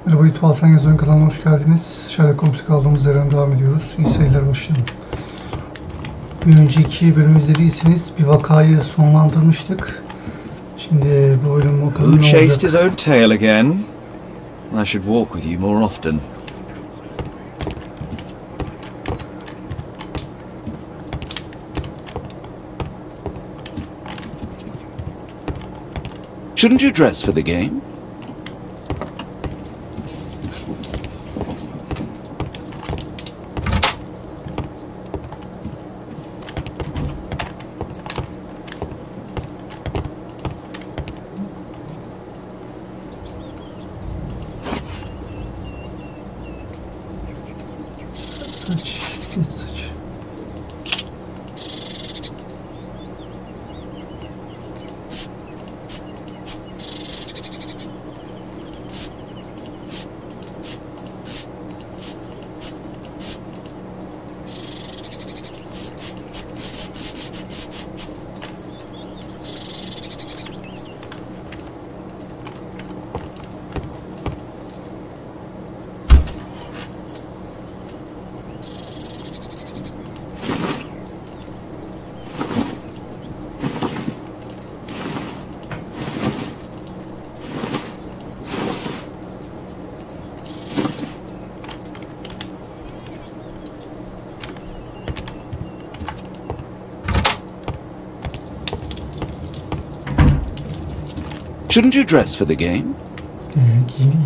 Merhaba YouTube ALSENYAZ Oyun kanalına hoş geldiniz. Sherlock Holmes kaldığımız yerden devam ediyoruz. İyi seyirler, başlayalım. Bir önceki bölümü izlediyseniz bir vakayı sonlandırmıştık. Şimdi bu bölüm bakalım ne olacak. Who chased his own tail again? I should walk with you more often. Shouldn't you dress for the game? Saç, geç saç. Shouldn't you dress for the game?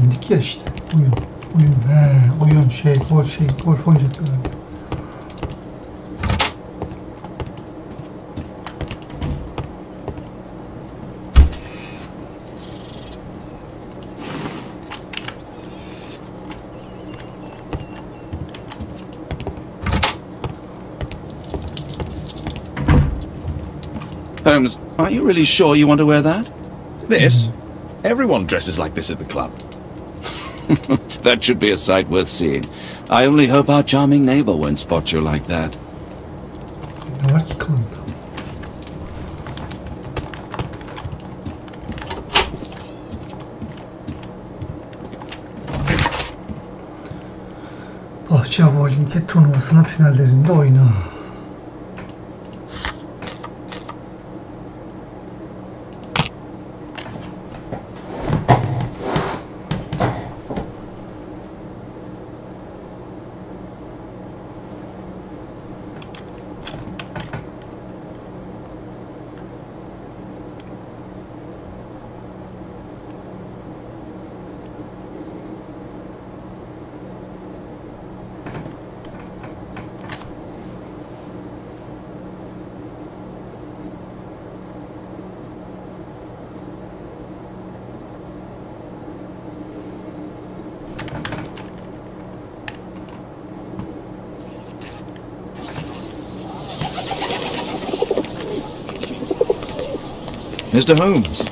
İndik ya işte. Oyun, golf oynayacaklar herhalde. Holmes, are you really sure you want to wear that? This? Everyone dresses like this at the club. That should be a sight worth seeing. I only hope our charming neighbor won't spot you like that. Ne var ki kılında? Bahçe Bowling turnuvasının finallerinde oyna. Mr. Holmes,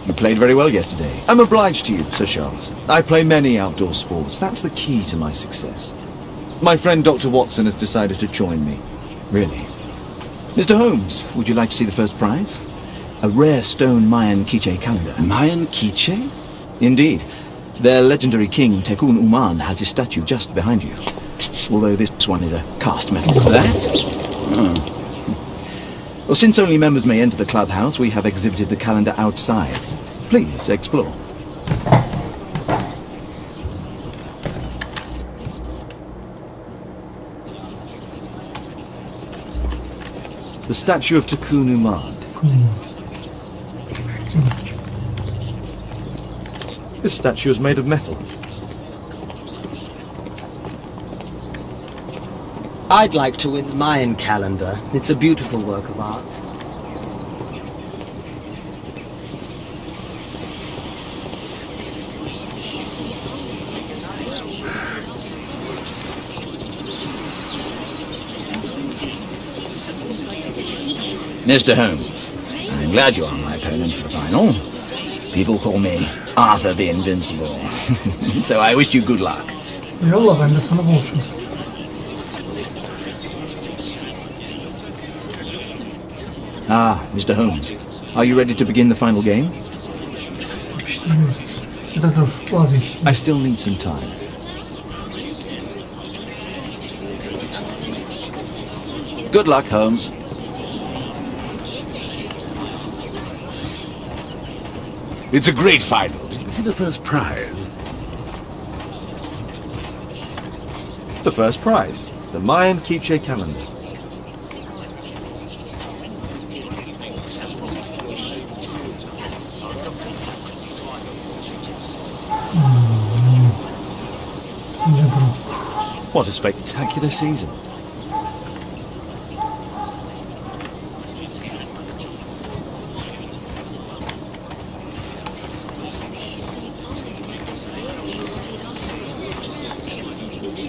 you played very well yesterday. I'm obliged to you, Sir Charles. I play many outdoor sports. That's the key to my success. My friend Dr. Watson has decided to join me. Really. Mr. Holmes, would you like to see the first prize? A rare stone Mayan quiche calendar. Mayan quiche? Indeed. Their legendary king, TECUN has his statue just behind you. Although this one is a cast metal. That? Oh. Well, since only members may enter the clubhouse, we have exhibited the calendar outside. Please explore. The statue of TECUN. This statue is made of metal. I'd like to win the Mayan calendar. It's a beautiful work of art. Mr. Holmes, I'm glad you are my opponent for the final. People call me Arthur the Invincible. So I wish you good luck. Eyvallah, ben de sana bol şans. Ah, Mr. Holmes, are you ready to begin the final game? İstediğiniz Ya da dur, vazgeç. I still need some time. Good luck, Holmes. It's a great find. Did you see the first prize? The first prize, the Mayan keepsake calendar. What a spectacular season.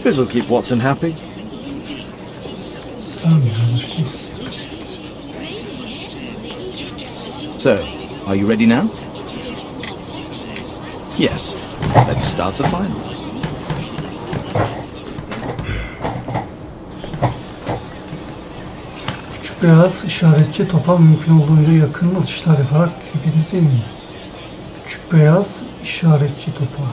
This'll keep Watson happy. So, are you ready now? Yes. Let's start the final. Küçük beyaz işaretçi topa mümkün olduğunca yakın atışlar yaparak bilirsin. Küçük beyaz işaretçi topa.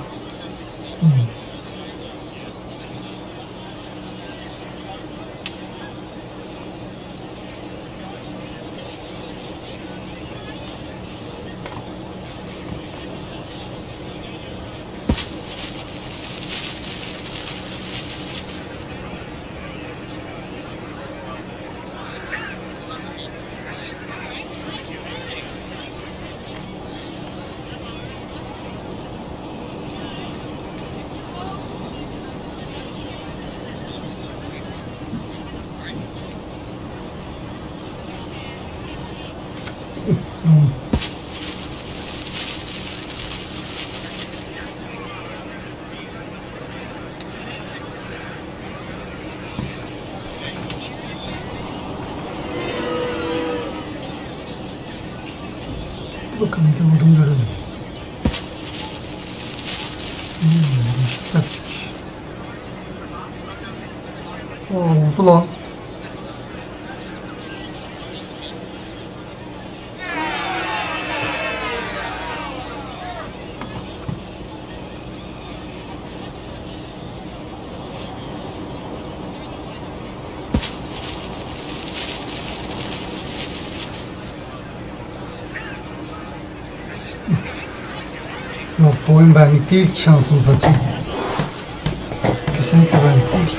Bakalım bir de vurdum görelim. Taktik. Oldu lan. Yok, bu oyun benlik değil ki, şansını satayım. Kesinlikle benlik değil.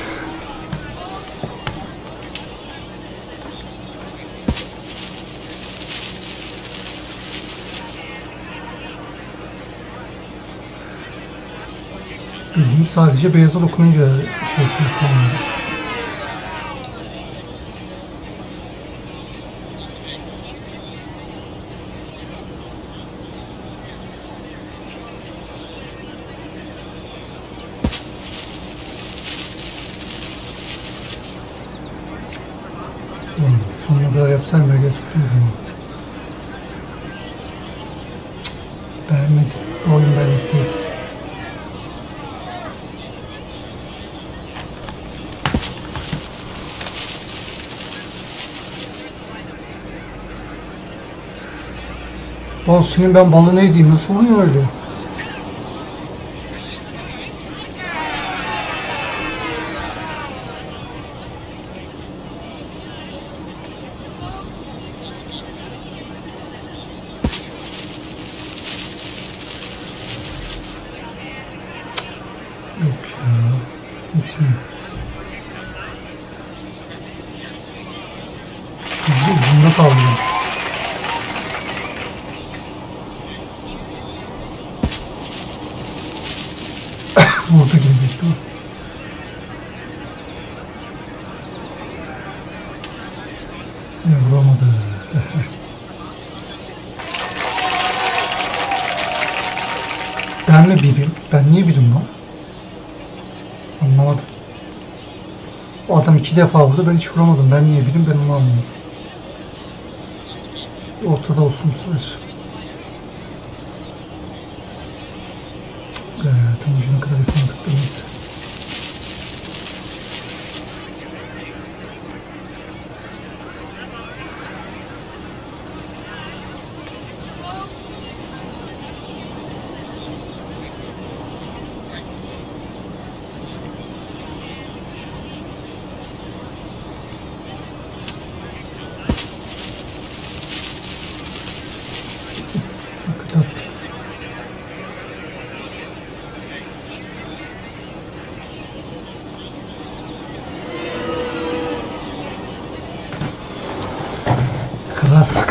Bildiğim sadece beyaza dokununca şey yapıyor. Sonuna kadar yapsam böyle tutuyorum. Beğenmedim. Bu oyun benlik değil. Lan senin ben balı ne edeyim? Nasıl oluyor öyle? Yok ya. Gitmiyor. Bunda kaldım. Vurdu gibi bekliyor. Ya vuramadı. Ben mi birim? Ben niye birim lan? Anlamadım. O adam 2 defa vurdu, ben hiç vuramadım. Ben niye birim? Ben onu anlamadım. Ortada olsun bu sefer. Tam ucuna kadar yapamadık da neyse.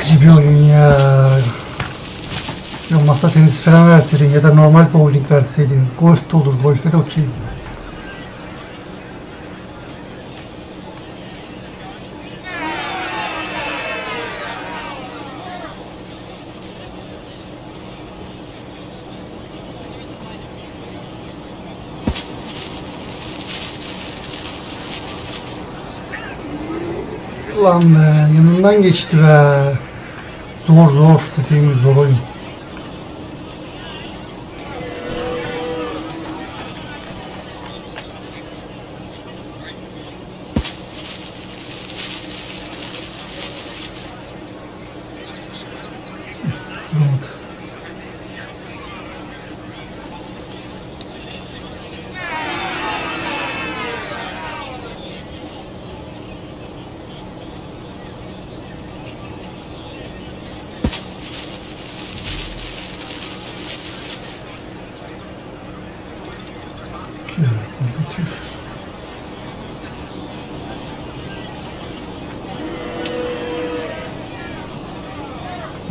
sıkıcı bir oyun ya. Ya masa tenisi falan verseydin ya da normal bowling verseydin. Golf de olur. Golf'e de okey. Ulan be, yanından geçti be. Zor dediğimiz zor oyun.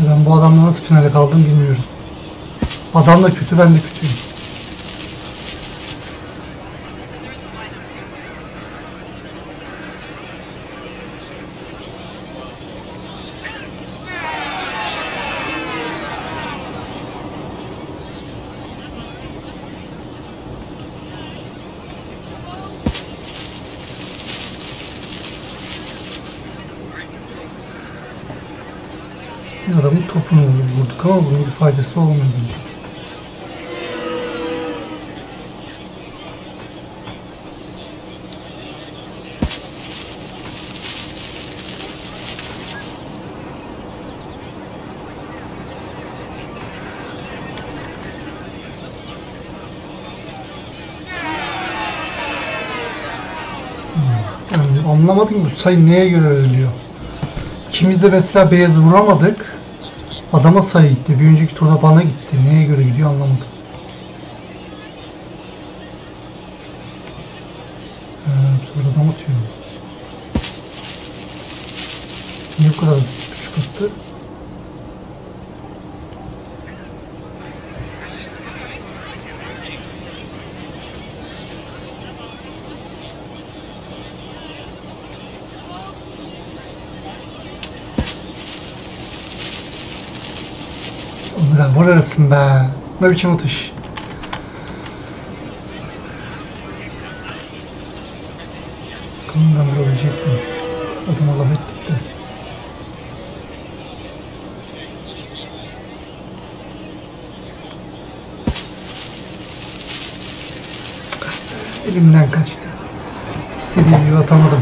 Ben bu adamla nasıl finale kaldım bilmiyorum. Adam da kötü, ben de kötüyüm. Adamın topunu vurduk ama bunun bir faydası olmuyor. Yani anlamadım, bu sayı neye göre veriliyor? İkimiz de mesela beyazı vuramadık. Adama sayı gitti. Bir önceki turda bana gitti. Neye göre gidiyor anlamadım. Sonra adam atıyor. Niye bu kadar küçük attı? Onlara vur arasın be. Ne biçim atış. Bakalım ben vurabilecek miyim? Adama laf ettik de. Elimden kaçtı. İstediğim gibi atamadım.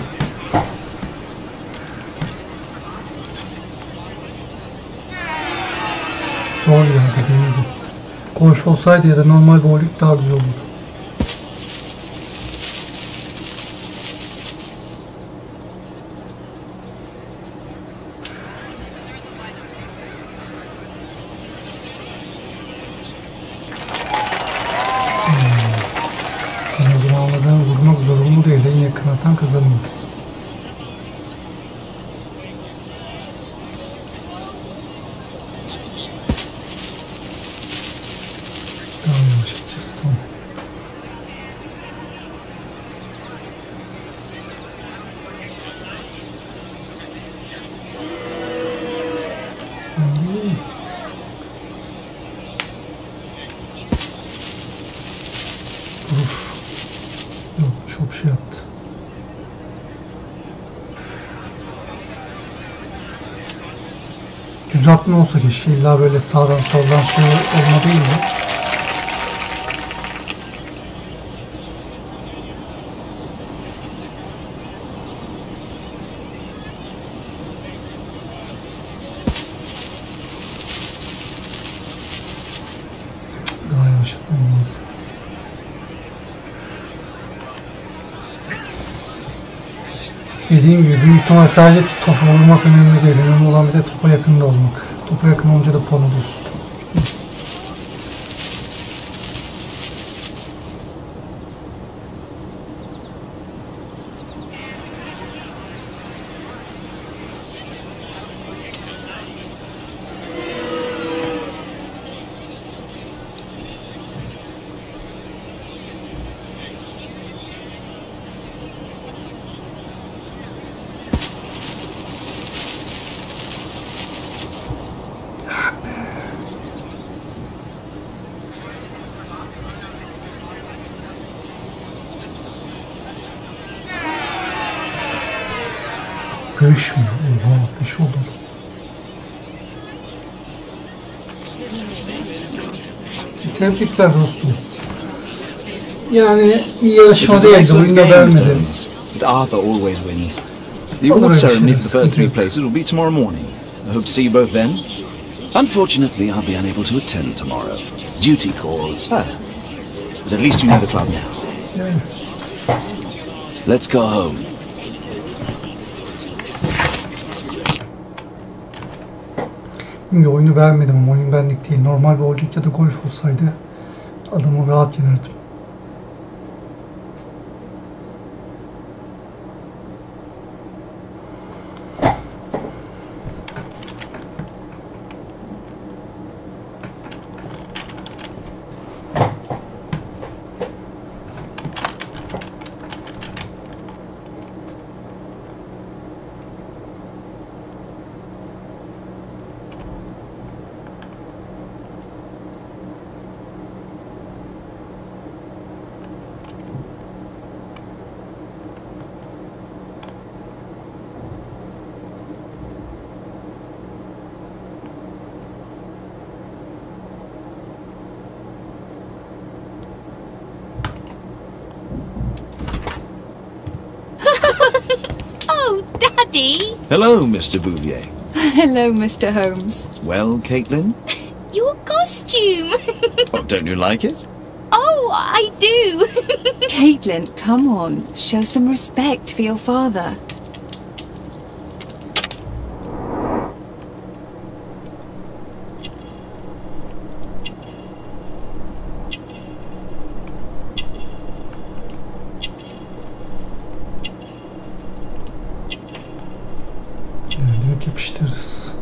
Zor ya, dediğim gibi. Golf olsaydı ya da normal bowling daha güzel olurdu. Ben o zaman anladığım vurmak zorunlu değil. En yakın atan kazanıyor. Yok, çok şey yaptı. Düz atma olsa keşke, illa böyle sağdan soldan şey olma değil mi? Daha yavaş atmam lazım. Dediğim gibi büyük ihtimal sadece topa vurmak önemli değil. Önemli olan bir de topa yakında olmak. Topa yakın olunca da puan alıyorsun. 5 mi? Oha 5 oldu. Tebrikler dostum. Yani iyi yarışma değildi. Oyunda beğenmedim. But Arthur always wins. The award ceremony for the first 3 places will be tomorrow morning. I hope to see you both then. Unfortunately, I'll be unable to attend tomorrow. Duty calls. But at least you know the club now. Yani. Let's go home. Şimdi oyunu beğenmedim ama oyun benlik değil. Normal bowling ya da golf olsaydı adamı rahat yenerdim. Daddy! Hello, Mr. Bouvier. Hello, Mr. Holmes. Well, Caitlin? Your costume! Oh, don't you like it? Oh, I do! Caitlin, come on. Show some respect for your father. Direkt yapıştırırız.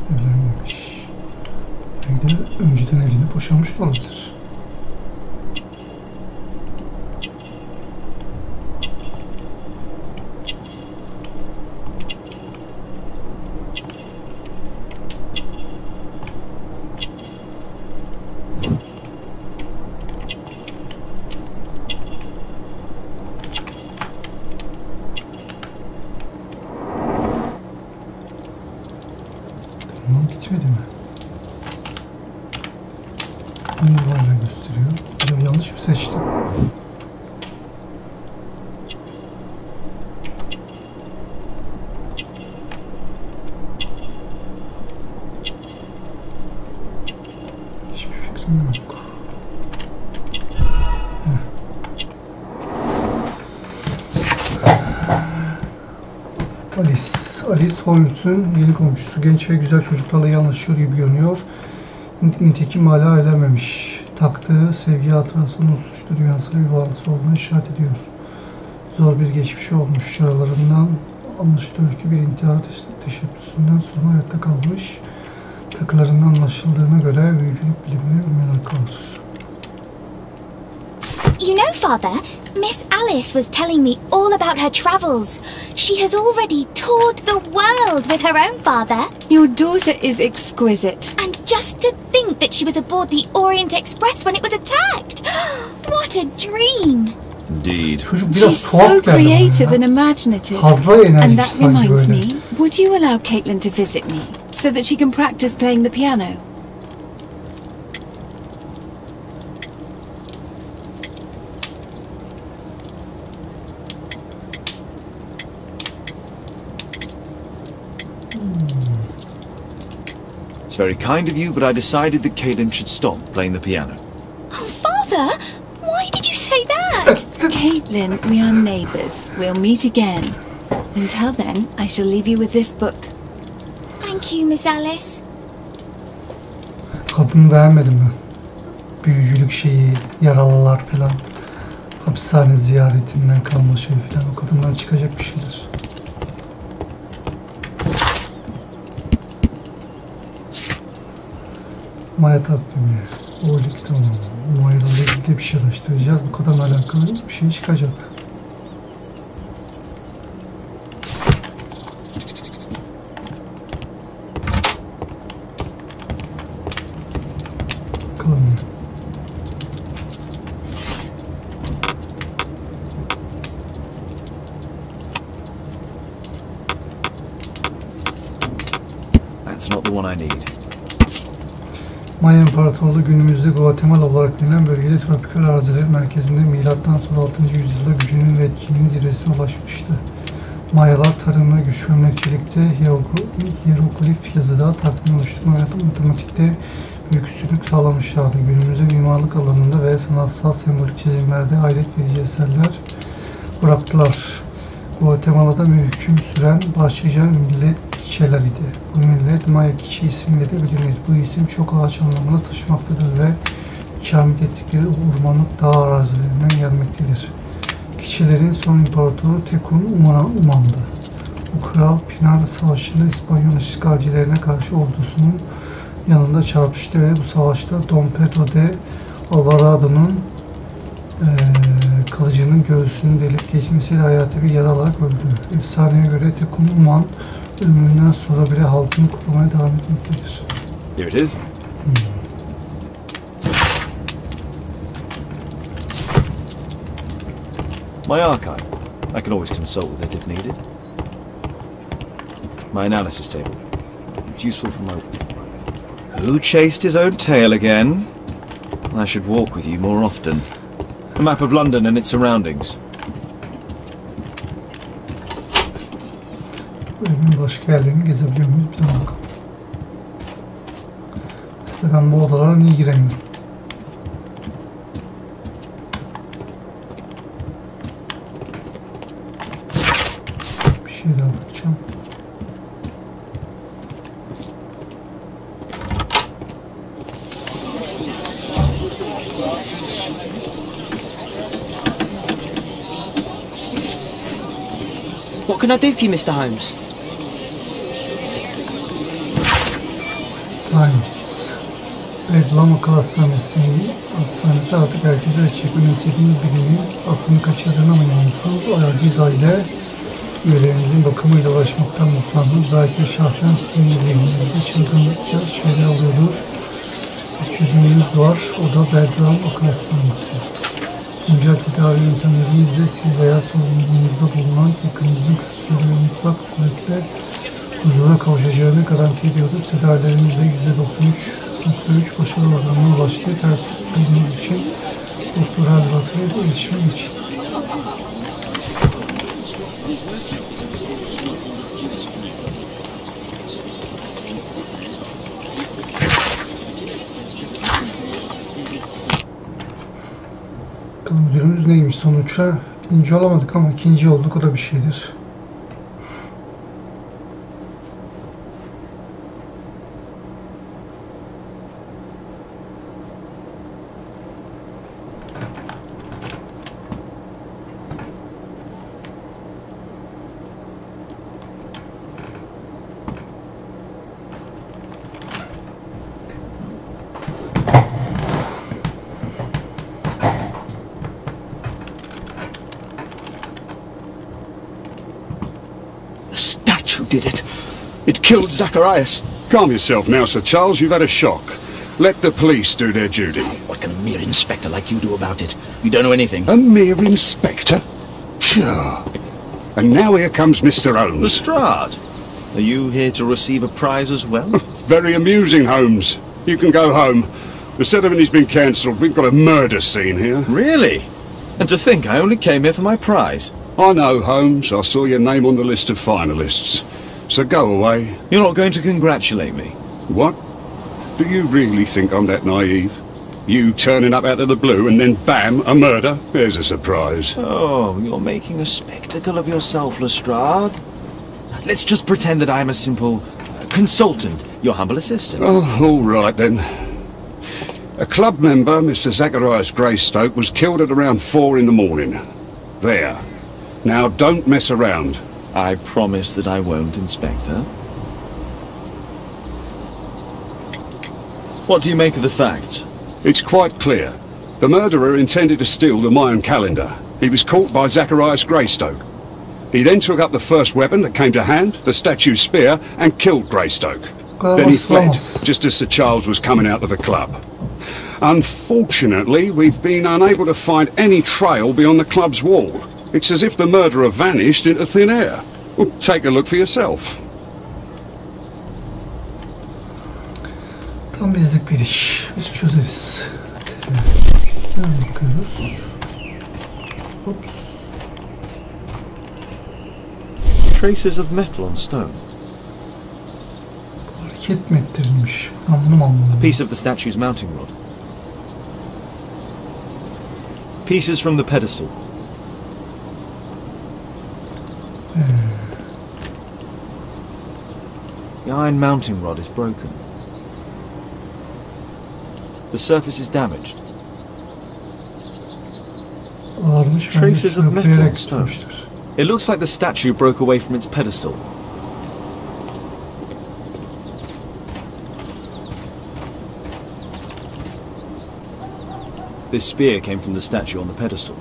Evlenmemiş. Belki de önceden evlenip boşanmış da olabilir. Tamam, bitmedi mi? Bunu hala gösteriyor. Ya yanlış mı seçtim? Hiçbir fikrim yok. Alice Holmes'un yeni komşusu. Genç ve güzel çocuklarla iyi anlaşıyor gibi görünüyor. Nitekim hala evlenmemiş. Taktığı sevgi hatırası onun suçlu dünyasıyla bir bağlantısı olduğunu işaret ediyor. Zor bir geçmişi olmuş. Yaralarından anlaşılıyor ki bir intihar teşebbüsünden sonra hayatta kalmış. Takılarından anlaşıldığına göre büyücülük bilimine bir merak var. You know, Father, Miss Alice was telling me all about her travels. She has already toured the world with her own father. Your daughter is exquisite. And just to think that she was aboard the Orient Express when it was attacked. What a dream! Indeed. Çocuk biraz She's so tuhaf geldi creative and bana ya. imaginative. Fazla And enerjik that sanki reminds böyle. me, would you allow Caitlin to visit me so that she can practice playing the piano? It's very kind of you, but I decided that Caitlin should stop playing the piano. Oh, Father, why did you say that? Caitlin, we are neighbours. We'll meet again. Until then, I shall leave you with this book. Thank you, Miss Alice. Kadını beğenmedim ben. Büyücülük şeyi, yaralılar falan. Hapishane ziyaretinden kalma şey falan. O kadından çıkacak bir şeyler. Maya takvimi. Olik tamam. Mayra ile ilgili bir şey araştıracağız. Bu kadar alakalı bir şey çıkacak. Bakalım. That's not the one I need. Maya İmparatorluğu günümüzde Guatemala olarak bilinen bölgede tropikal arazilerin merkezinde milattan sonra 6. yüzyılda gücünün ve etkinliğinin zirvesine ulaşmıştı. Mayalar tarımda, güç ve emlakçılıkta, hieroglif yazıda, takvim oluşturma ve matematikte büyük üstünlük sağlamışlardı. Günümüzde mimarlık alanında ve sanatsal sembolik çizimlerde hayret verici eserler bıraktılar. Guatemala'da hüküm süren başlıca millet Kişiler idi. Bu millet Maya kişi ismiyle de bilinir. Bu isim çok ağaç anlamına taşımaktadır ve ikamet ettikleri ormanlık dağ arazilerinden gelmektedir. Kişilerin son imparatoru TECUN UMAN'dı. Bu kral Pinar Savaşı'nda İspanyol işgalcilerine karşı ordusunun yanında çarpıştı ve bu savaşta Don Pedro de Alvarado'nun kılıcının göğsünü delip geçmesiyle hayati bir yara alarak öldü. Efsaneye göre TECUN UMAN ölümünden sonra bile halkını korumaya devam etmektedir. Here it is. My archive. I can always consult with it if needed. My analysis table. It's useful for my... Who chased his own tail again? I should walk with you more often. A map of London and its surroundings. Bölümün başka yerlerini gezebiliyor muyuz? Bir tane bakalım. İşte ben bu odalara niye giremiyorum? Bir şey daha bakacağım. What can I do for you, Mr. Holmes? Times. Evet, Lama Akıl Hastanesi artık herkese açık. Önemsediğiniz birinin aklını kaçırdığına mı inanıyorsunuz? Aciz aile üyelerinizin bakımıyla uğraşmaktan mutsandınız. Belki şahsen sizin zihninizde çılgınlıkça şeyler oluyordur. Bir çözümümüz var. O da Berdan Akıl Hastanesi. Güncel tedavi yöntemlerimizle siz veya sorumluluğunuzda bulunan yakınınızın kısa süreli ve mutlak suretle huzura kavuşacağını garanti ediyoruz. Tedavilerimizde %93.3 başarı oranına ulaştığı tertipleriniz için doktor Halvat'la iletişime geçin. Bakalım müdürümüz neymiş sonuçta? Birinci olamadık ama ikinci olduk, o da bir şeydir. Did it? It killed Zacharias. Calm yourself now, Sir Charles. You've had a shock. Let the police do their duty. What can a mere inspector like you do about it? You don't know anything. A mere inspector? Phew. And now here comes Mr. Holmes. Lestrade, are you here to receive a prize as well? Very amusing, Holmes. You can go home. The ceremony's been cancelled. We've got a murder scene here. Really? And to think I only came here for my prize. I know, Holmes. I saw your name on the list of finalists. So go away. You're not going to congratulate me? What? Do you really think I'm that naive? You turning up out of the blue and then bam, a murder? There's a surprise. Oh, you're making a spectacle of yourself, Lestrade. Let's just pretend that I'm a simple consultant, your humble assistant. Oh, all right then. A club member, Mr. Zacharias Greystoke, was killed at around 4 in the morning. There. Now don't mess around. I promise that I won't, Inspector. What do you make of the fact? It's quite clear. The murderer intended to steal the Mayan calendar. He was caught by Zacharias Greystoke. He then took up the first weapon that came to hand, the statue's spear, and killed Greystoke. Then he fled, just as Sir Charles was coming out of the club. Unfortunately, we've been unable to find any trail beyond the club's wall. It's as if the murderer vanished into thin air. Well, take a look for yourself. Tam bezlik bir iş. Biz çözeriz. Hemen bakıyoruz. Oops. Traces of metal on stone. Hareket mi ettirilmiş? Anladım. A piece of the statue's mounting rod. Pieces from the pedestal. The iron mounting rod is broken. The surface is damaged. Ağırmış, Traces of metal on yoklayarak stone. tutmuştur. It looks like the statue broke away from its pedestal. This spear came from the statue on the pedestal.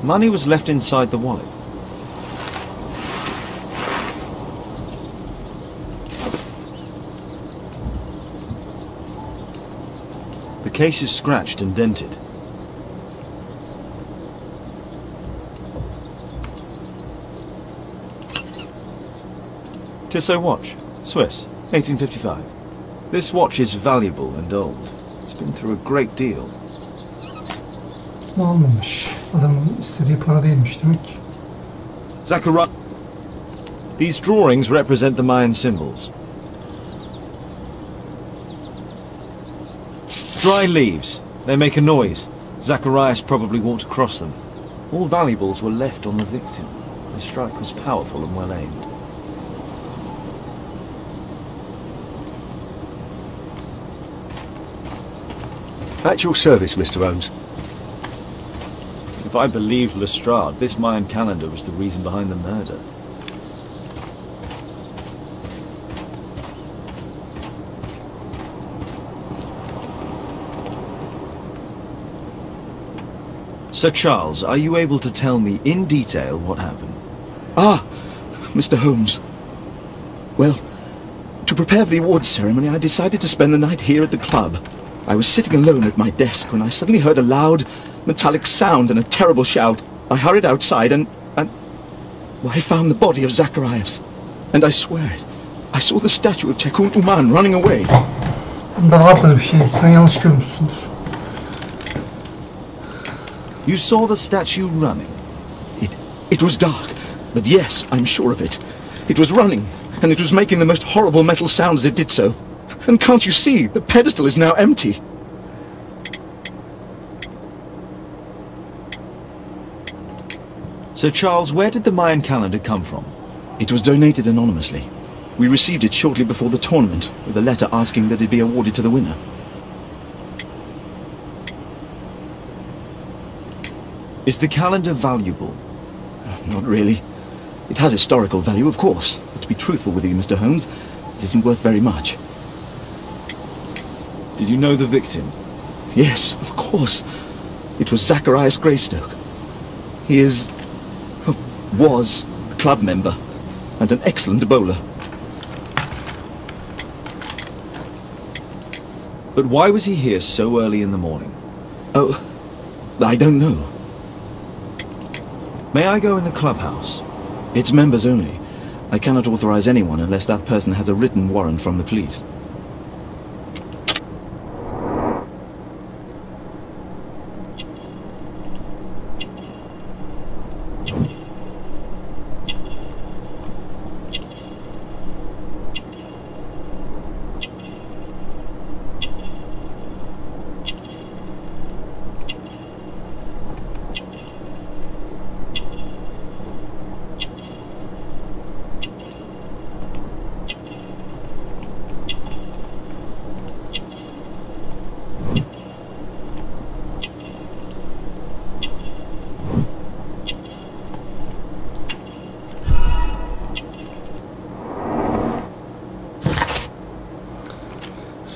Money was left inside the wallet. The case is scratched and dented. Tissot watch, Swiss, 1855. This watch is valuable and old. It's been through a great deal. Almamış. Adamın istediği para değilmiş demek ki. Zacharias. These drawings represent the Mayan symbols. Dry leaves. They make a noise. Zacharias probably walked across them. All valuables were left on the victim. The strike was powerful and well aimed. At your service, Mr. Holmes. If I believed Lestrade, this Mayan calendar was the reason behind the murder. Sir Charles, are you able to tell me in detail what happened? Ah, Mr. Holmes. Well, to prepare for the awards ceremony, I decided to spend the night here at the club. I was sitting alone at my desk when I suddenly heard a loud, metallic sound and a terrible shout. I hurried outside and well, I found the body of Zacharias. And I swear it, I saw the statue of TECUN UMAN running away. Bunda vardır bir şey. Sen yanlış görmüşsündür. You saw the statue running? It was dark, but yes, I'm sure of it. It was running, and it was making the most horrible metal sound as it did so. And can't you see, the pedestal is now empty. Sir Charles, where did the Mayan calendar come from? It was donated anonymously. We received it shortly before the tournament, with a letter asking that it be awarded to the winner. Is the calendar valuable? Not really. It has historical value, of course, but to be truthful with you, Mr. Holmes, it isn't worth very much. Did you know the victim? Yes, of course. It was Zacharias Greystoke. He was a club member and an excellent bowler. But why was he here so early in the morning? Oh, I don't know. May I go in the clubhouse? It's members only. I cannot authorize anyone unless that person has a written warrant from the police.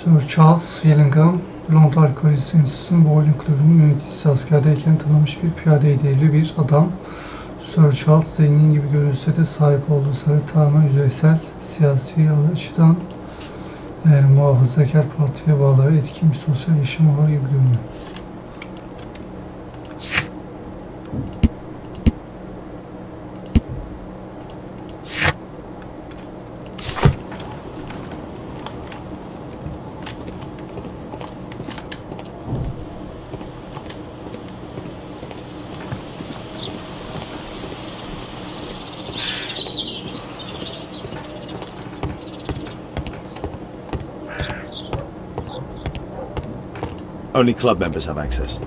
Sir Charles Willingham, Londra Alkolojisi Enstitüsü'nün bu oyun kulübünün yöneticisi, askerdeyken tanınmış bir piyadeydi. Evli bir adam. Sir Charles zengin gibi görünse de sahip olduğu servet tamamen yüzeysel, siyasi açıdan muhafazakar partiye bağlı ve etkin bir sosyal yaşamı var gibi görünüyor. Only club members have access.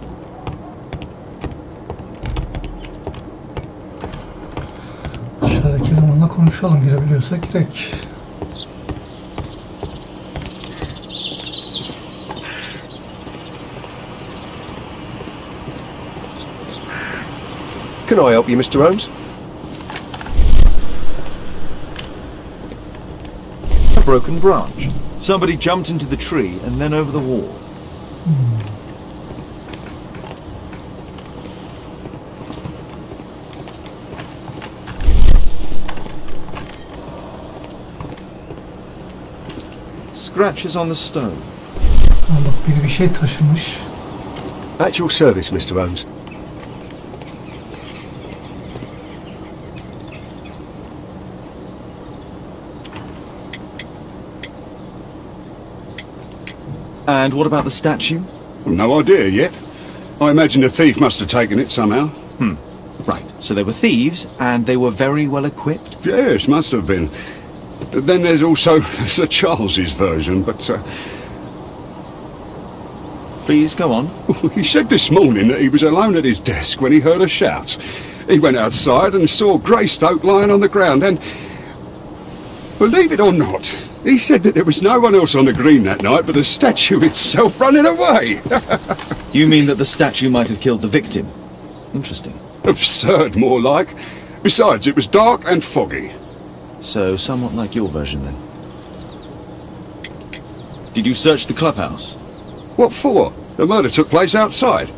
Aşağıdaki elemanla konuşalım, girebiliyorsak girek. Can I help you, Mr. Holmes? A broken branch. Somebody jumped into the tree and then over the wall. Scratches on the stone. Bak, biri bir şey taşımış. At your service, Mr. Holmes. And what about the statue? No idea yet. I imagine the thief must have taken it somehow. Right, so they were thieves, and they were very well equipped? Yes, must have been. Then there's also Sir Charles's version, but Please, go on. he said this morning that he was alone at his desk when he heard a shout. He went outside and saw Greystoke lying on the ground and, believe it or not, he said that there was no one else on the green that night but the statue itself running away. You mean that the statue might have killed the victim? Interesting. Absurd, more like. Besides, it was dark and foggy. So, somewhat like your version, then. Did you search the clubhouse? What for? The murder took place outside.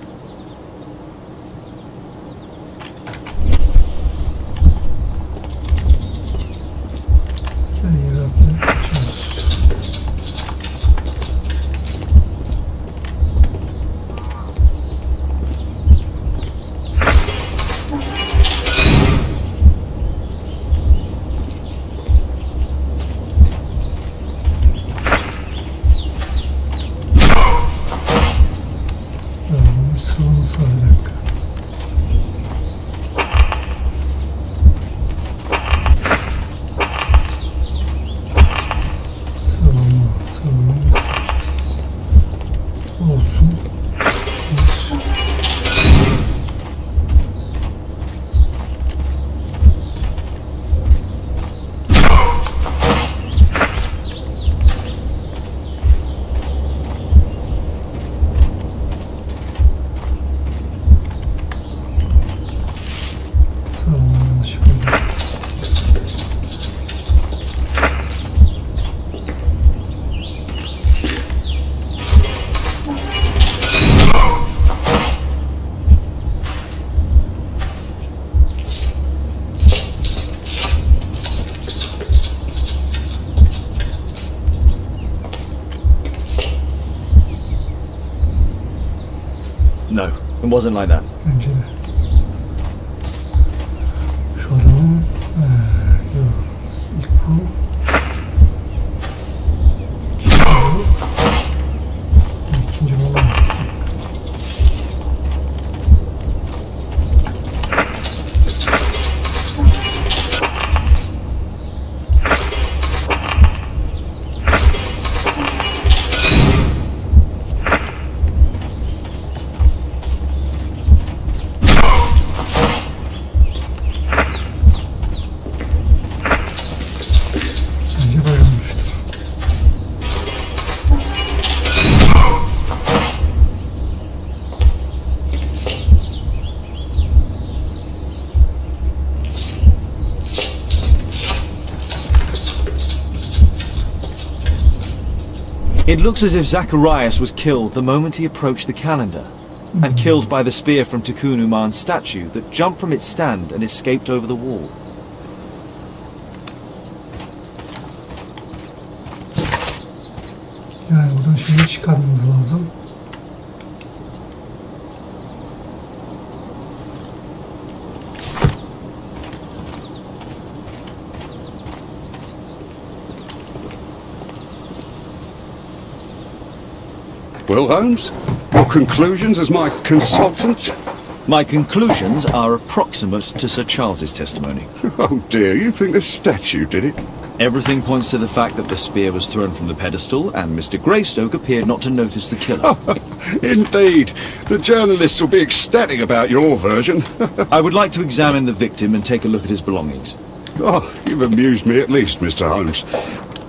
No, it wasn't like that. Bence de. Şu adamın... yok. İlk bu. İkinci bu olamaz. It looks as if Zacharias was killed the moment he approached the calendar, and killed by the spear from TECUN UMAN'In's statue that jumped from its stand and escaped over the wall. Yani buradan şeyi çıkarmamız lazım. Well, Holmes, your conclusions as my consultant? My conclusions are approximate to Sir Charles's testimony. Oh dear, you think the statue did it? Everything points to the fact that the spear was thrown from the pedestal, and Mr. Greystoke appeared not to notice the killer. Indeed. The journalists will be ecstatic about your version. I would like to examine the victim and take a look at his belongings. Oh, you've amused me at least, Mr. Holmes.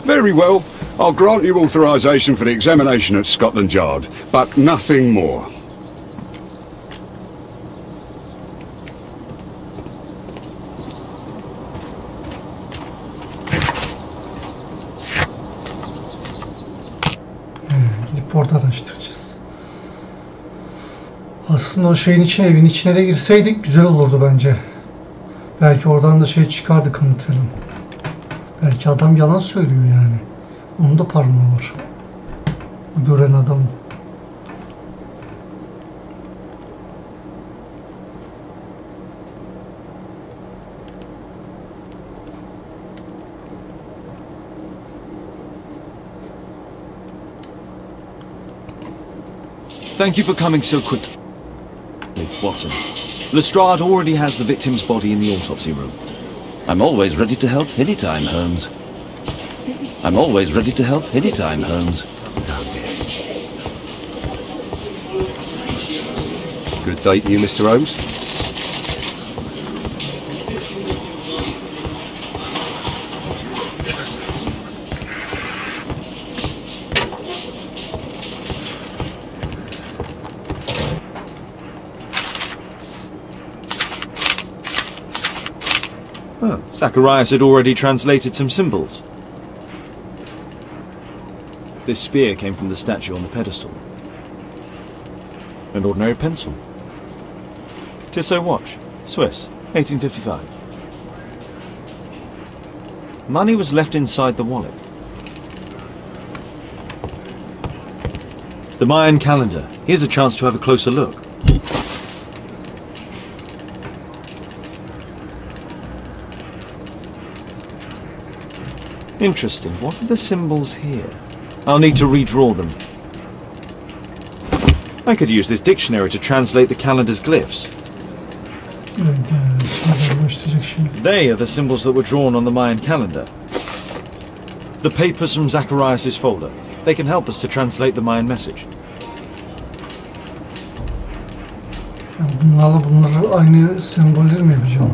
Very well. I'll grant you authorization for the examination at Scotland Yard, but nothing more. Gidip oradan açtıracağız. Aslında o şeyin içine, evin içine de girseydik güzel olurdu bence. Belki oradan da şey çıkardı, kanıt falan. Belki adam yalan söylüyor yani. Onun da parmağı var. O gören adam. Thank you for coming so quickly, Watson. Lestrade already has the victim's body in the autopsy room. I'm always ready to help anytime, Holmes. I'm always ready to help anytime, Holmes. Good day to you, Mr. Holmes. Oh, Zacharias had already translated some symbols. This spear came from the statue on the pedestal. An ordinary pencil. Tissot watch, Swiss, 1855. Money was left inside the wallet. The Mayan calendar. Here's a chance to have a closer look. Interesting. What are the symbols here? I'll need to redraw them. I could use this dictionary to translate the calendar's glyphs. They are the symbols that were drawn on the Mayan calendar. The papers from Zacharias' folder. They can help us to translate the Mayan message. Bunları aynı sembolleri mi yapacağım?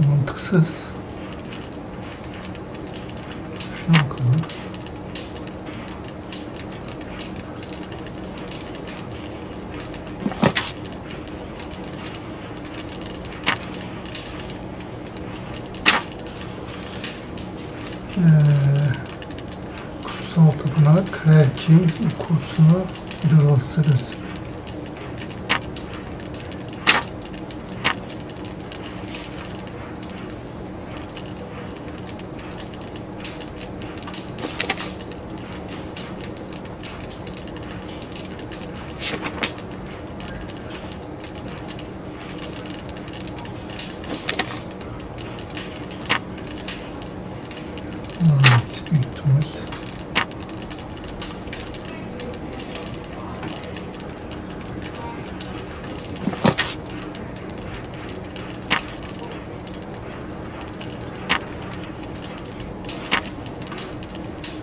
Mantıksız. Şuna bakalım. Kutsal tapınak, her kim okursa bir rahatsız edersin. Büyük ihtimal.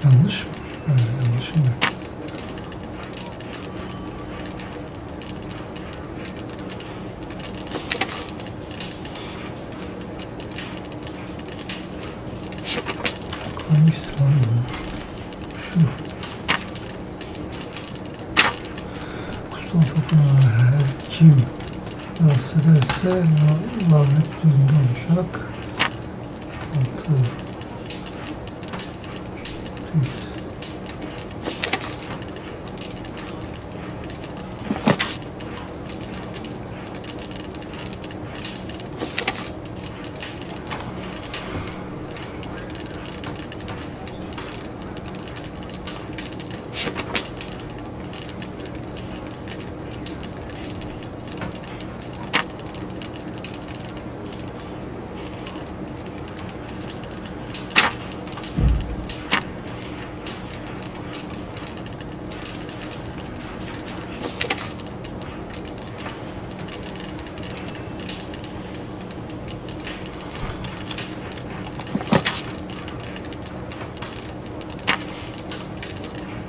Yanlış mı? Evet, yanlışım yok. Hangisi lan bu? Şu. Kutsal tapınağı her kim rahatsız ederse lanet üzerinde olacak. 6.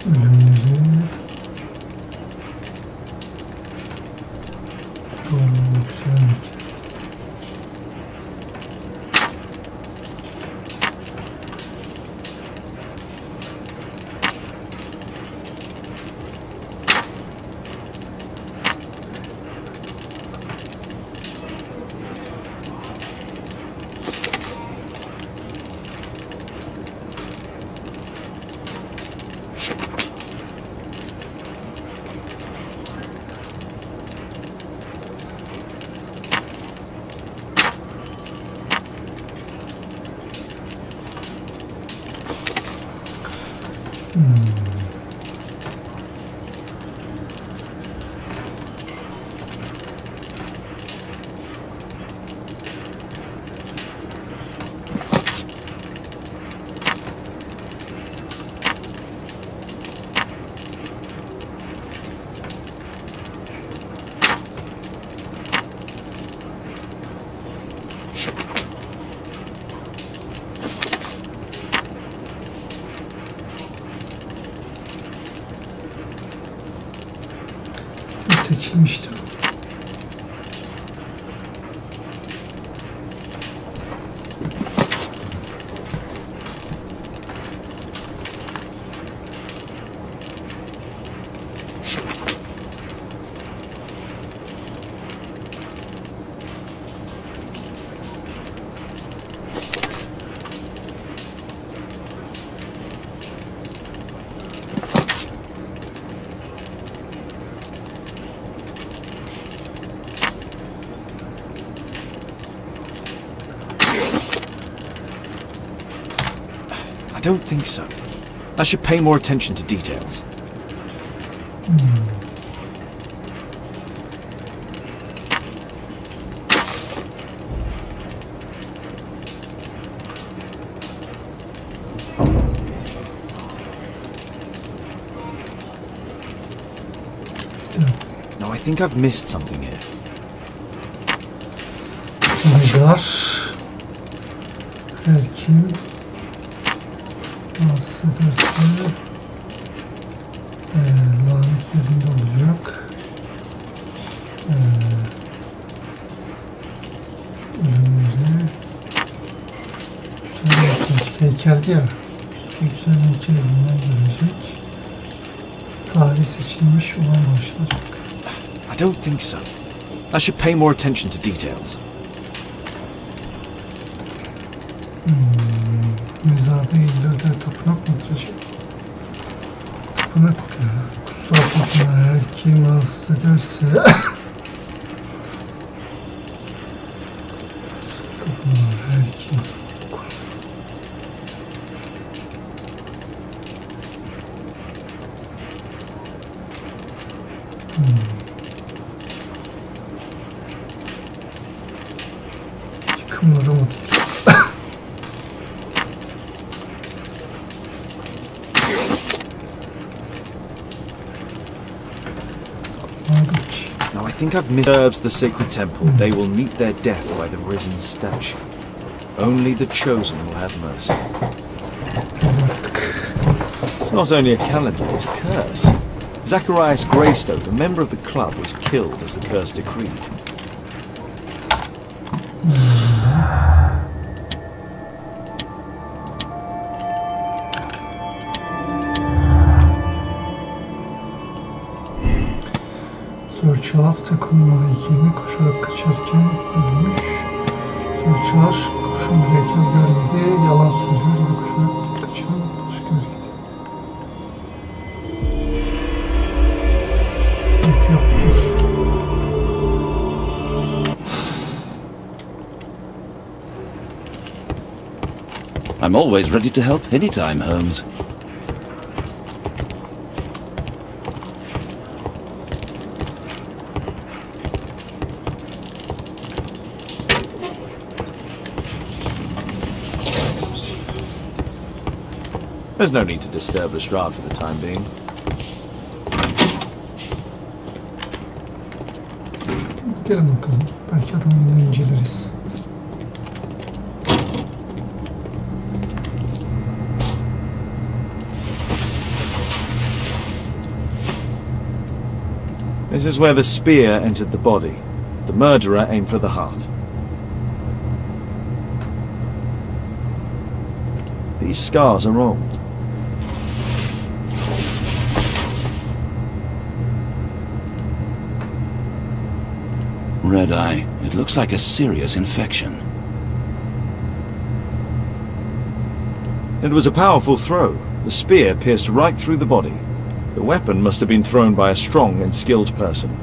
Ölümleri doğru yükselmek. Seçilmişti. I don't think so. I should pay more attention to details. No, I think I've missed something here. Haydar. Her kim rahatsız ederse lanet yerinde olacak. Ölümleri heykeldi ya. Yükselen heykel elinden gelecek. Salih seçilmiş olan başlayacak. I don't think so. I should pay more attention to details. Mezarda İzmir'de tapınak mı atacak? Tapınak ya. Kutsal tapınağı her kim rahatsız ederse tapınağı her kim yıkımlara mı değil? think I've disturbs the sacred temple. They will meet their death by the risen statue. Only the chosen will have mercy. It's not only a calendar, it's a curse. Zacharias Greystoke, a member of the club, was killed as the curse decreed. Sir Charles TECUN numara 2'ni koşarak kaçarken ölmüş. Sir Charles kurşun bir heykel görmedi, yalan söylüyor ya da koşarak kaçan başka biriydi. Yok dur. I'm always ready to help anytime, Holmes. There's no need to disturb Lestrade for the time being. Gelin bakalım. Belki adamı yine inceleriz. This is where the spear entered the body. The murderer aimed for the heart. These scars are old. Red eye. It looks like a serious infection. It was a powerful throw. The spear pierced right through the body. The weapon must have been thrown by a strong and skilled person.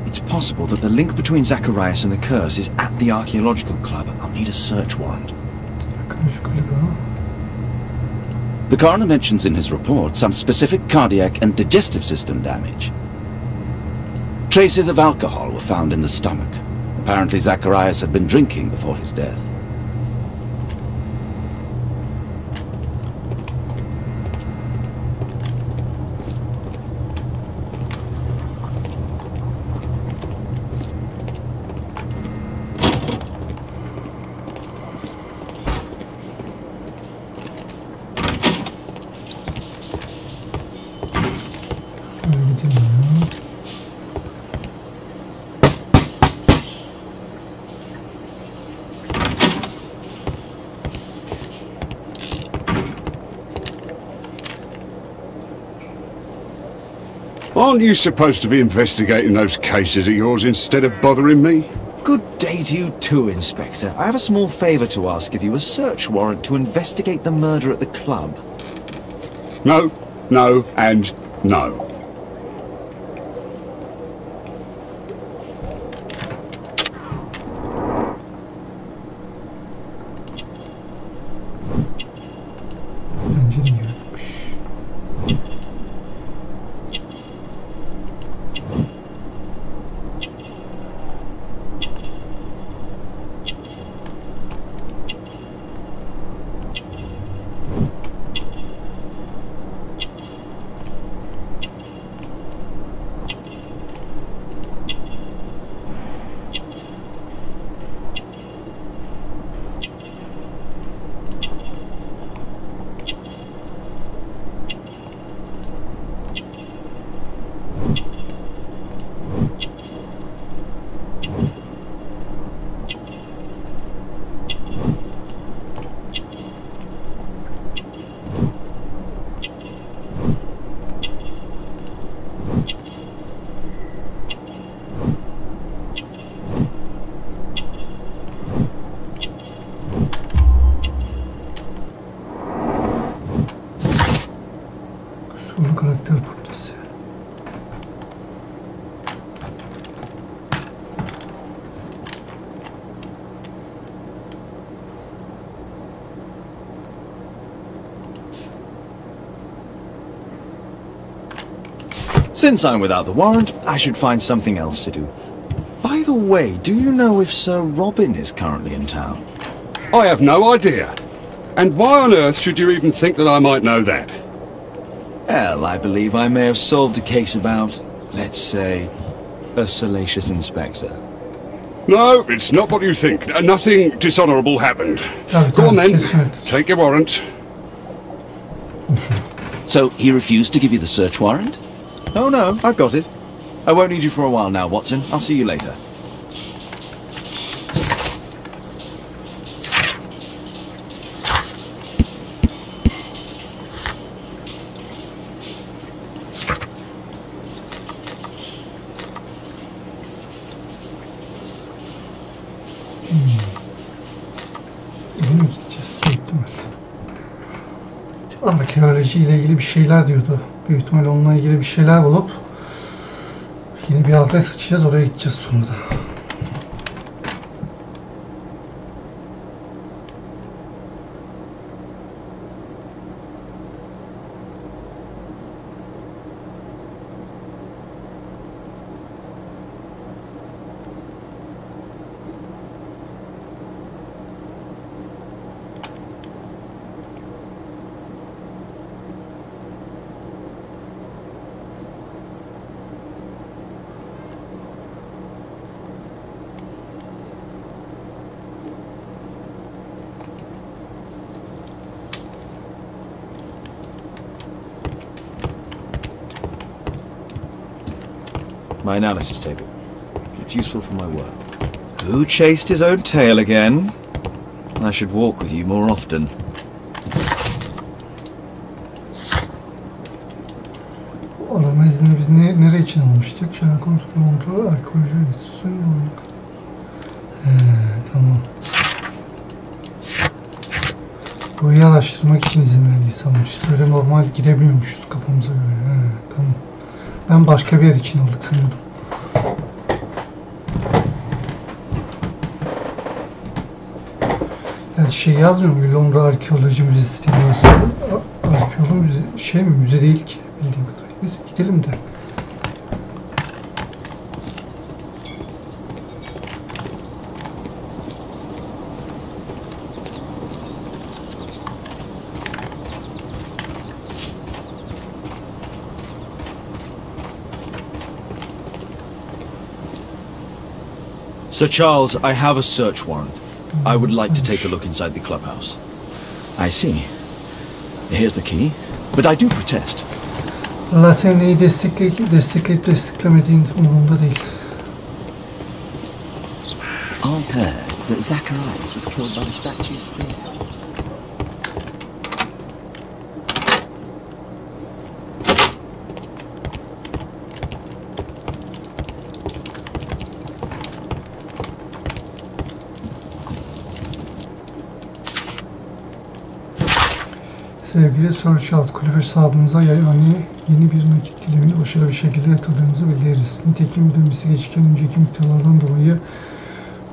It's possible that the link between Zacharias and the curse is at the archaeological club. I'll need a search warrant. The coroner mentions in his report some specific cardiac and digestive system damage. Traces of alcohol were found in the stomach. Apparently Zacharias had been drinking before his death. Aren't you supposed to be investigating those cases of yours instead of bothering me? Good day to you too, Inspector. I have a small favour to ask of you, a search warrant to investigate the murder at the club. No, no, and no. Bence de yokmuş. Kusurlu karakter portresi. Since I'm without the warrant, I should find something else to do. By the way, do you know if Sir Robin is currently in town? I have no idea. And why on earth should you even think that I might know that? Well, I believe I may have solved a case about, let's say, a salacious inspector. No, it's not what you think. Nothing dishonourable happened. Go on then, take your warrant. So, he refused to give you the search warrant? Oh no, I've got it. I won't need you for a while now, Watson. I'll see you later. Arkeoloji ile ilgili bir şeyler diyordu. Büyük ihtimalle onunla ilgili bir şeyler bulup yeni bir adres açacağız. Oraya gideceğiz sonra da. My analysis table. It's useful for my work. Who chased his own tail again? I should walk with you more often. Arama izni biz nereye için almıştık? Sherlock Holmes kontrol, arkeoloji üretisi, tamam. Burayı araştırmak için izin belgesi almışız. Öyle normal girebiliyormuşuz kafamıza göre. Tamam. Ben başka bir yer için aldık sanıyordum. Yani şey yazmıyor mu? Londra Arkeoloji Müzesi diye burası. Arkeoloji müze, müze değil ki bildiğim kadarıyla. Neyse gidelim de. Sir Charles, I have a search warrant. I would like to take a look inside the clubhouse. I see. Here's the key. But I do protest. Allah sen neyi destekleyip desteklemediğin umurumda değil. I heard that Zacharias was killed by the statue's spear. Sevgili Sir Charles, kulüp hesabınıza yeni bir nakit dilimini başarılı bir şekilde yatırdığımızı bildiririz. Nitekim ödemesi geçirken önceki miktarlardan dolayı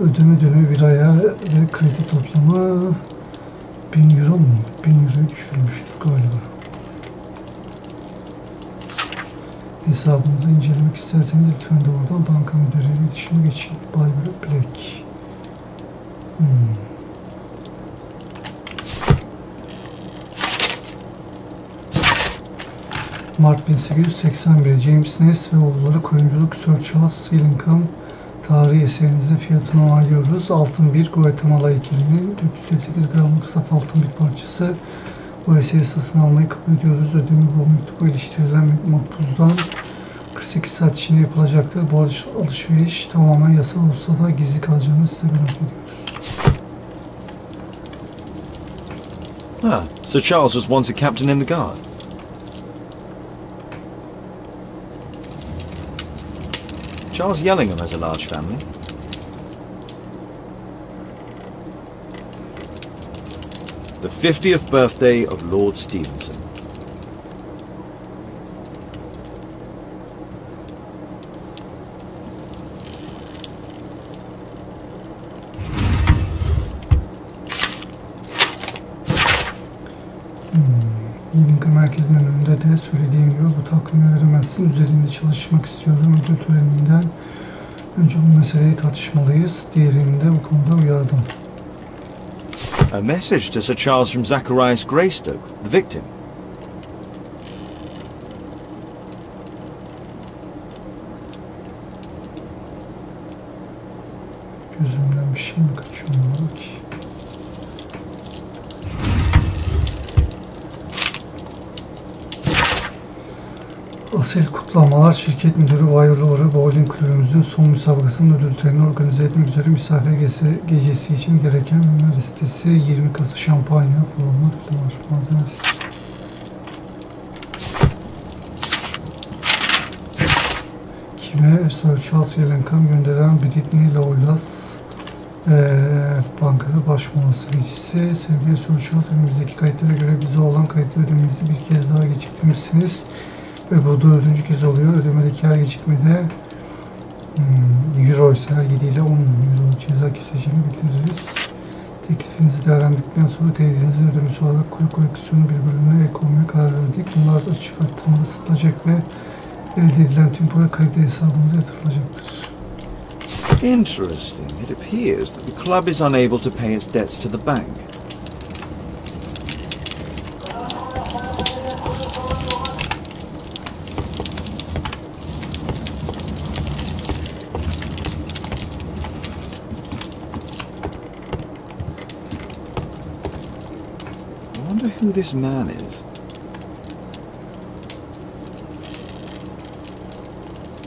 ödeme dönemi bir aya ve kredi toplamı 1000 euro mu? 1000 euroya düşürülmüştür galiba. Hesabınızı incelemek isterseniz lütfen doğrudan banka müdürüyle iletişime geçin. Bay Black. Mart 1881 James Ness ve oğulları kuyumculuk Sir Charles Willingham tarihi eserinizin fiyatını onaylıyoruz. Altın bir Guatemala heykelinin 458 gramlık saf altın bir parçası. Bu eseri satın almayı kabul ediyoruz. Ödemi bu mektubu iliştirilen maktuzdan 48 saat içinde yapılacaktır. Bu alışveriş tamamen yasal olsa da gizli kalacağını size garanti ediyoruz. Sir Charles was once a captain in the guard. Charles Yellingham has a large family. The 50th birthday of Lord Stevenson. Yellingham merkezinin önünde de söylediğim gibi bu takvimi veremezsin. Üzerinde çalışmak istiyorum. Ödül töreninden önce bu meseleyi tartışmalıyız. Diğerini de bu konuda uyardım. A message to Sir Charles from Zacharias Greystoke, the victim. bir şey mi kaçıyor ki? Asil kutlamalar, şirket müdürü Bayurlu Bowling kulübümüzün son müsabakasının ödül törenini organize etmek üzere misafir gecesi için gereken listesi, 20 kasa şampanya falanlar filan var. Malzeme listesi. Kime? Sir Charles Yelenkam gönderen Britney Lawless Bankası baş muhasebecisi. Sevgili Sir Charles, elimizdeki kayıtlara göre bize olan kayıtlı ödemenizi bir kez daha geciktirmişsiniz. Ve bu 4. kez oluyor. Ödemedeki her gecikmede euro ise her 7 ile 10 euro ceza keseceğini bildiririz. Teklifinizi değerlendirdikten sonra kredinizin ödemesi olarak kuru koleksiyonu bir bölümüne ek olmaya karar verdik. Bunlar açık artırmada satılacak ve elde edilen tüm para kredi hesabımıza yatırılacaktır. Interesting. It appears that the club is unable to pay its debts to the bank. Who this man is.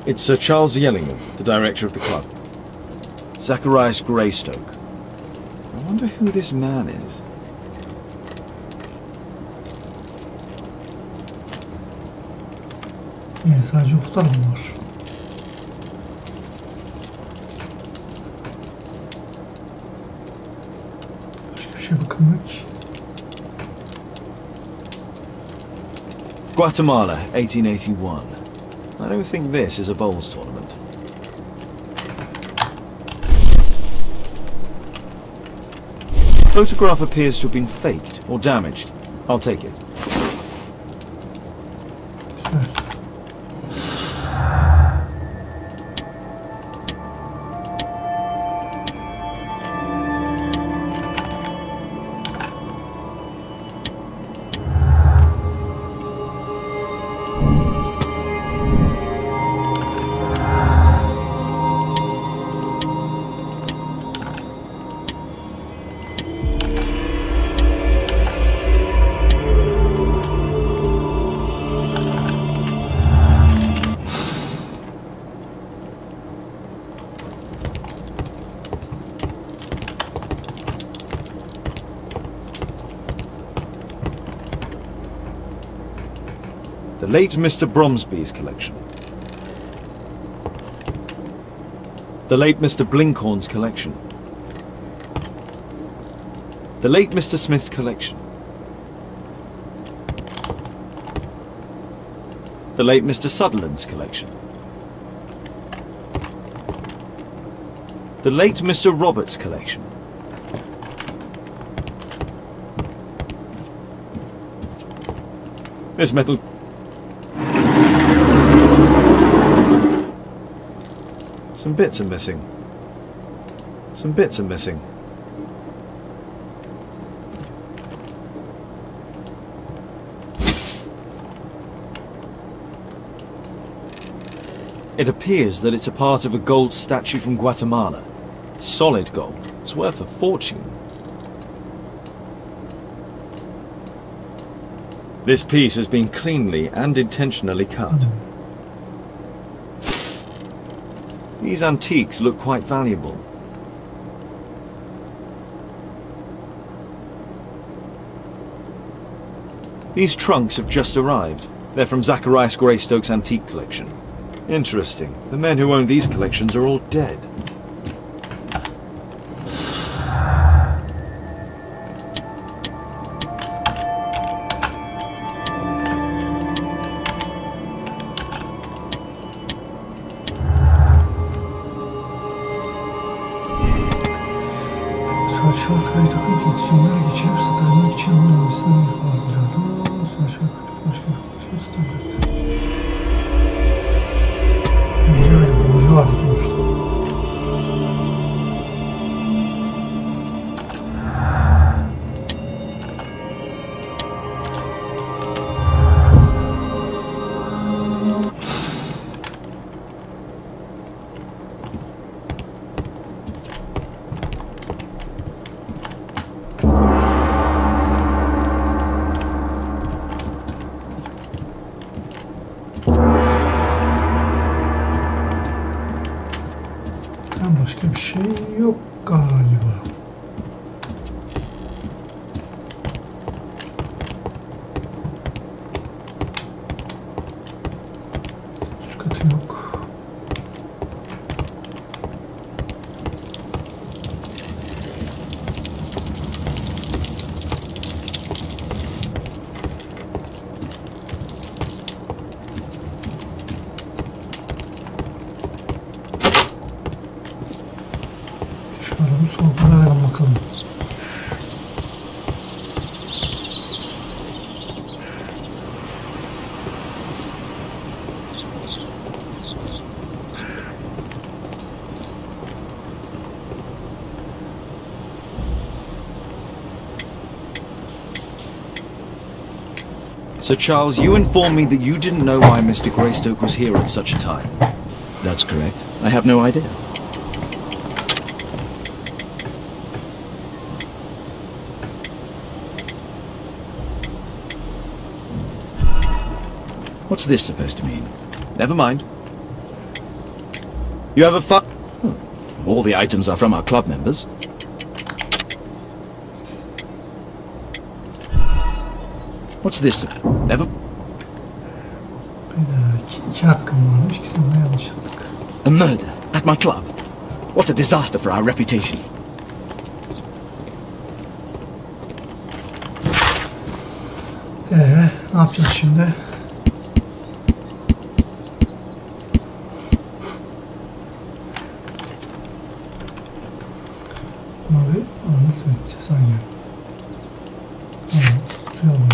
It's Sir Charles Yellingham, the director of the club. Zacharias Greystoke. I wonder who this man is. Sadece fotoğraf var. Başka bir şey bakılmıyor ki. Guatemala, 1881. I don't think this is a bowls tournament. The photograph appears to have been faked or damaged. I'll take it. The late Mr. Bromsby's collection. The late Mr. Blinkhorn's collection. The late Mr. Smith's collection. The late Mr. Sutherland's collection. The late Mr. Roberts' collection. This metal... Some bits are missing. Some bits are missing. It appears that it's a part of a gold statue from Guatemala. Solid gold. It's worth a fortune. This piece has been cleanly and intentionally cut. These antiques look quite valuable. These trunks have just arrived. They're from Zacharias Greystoke's antique collection. Interesting. The men who own these collections are all dead. Charles takım koleksiyonlara geçirip satabilmek için onun önemlisini hazırladım. Başka bir standart. Bence öyle borcu vardı sonuçta. Sir Charles, you informed me that you didn't know why Mr. Greystoke was here at such a time. That's correct. I have no idea. What's this supposed to mean? Never mind. You have a fun... All the items are from our club members. What's this? Never... İki hakkım varmış. İkisini de yanlış yaptık. A murder at my club. What a disaster for our reputation. Ne yapacağız şimdi? Abi nasıl edeceğiz? Aynen. Tamam. Suya alalım.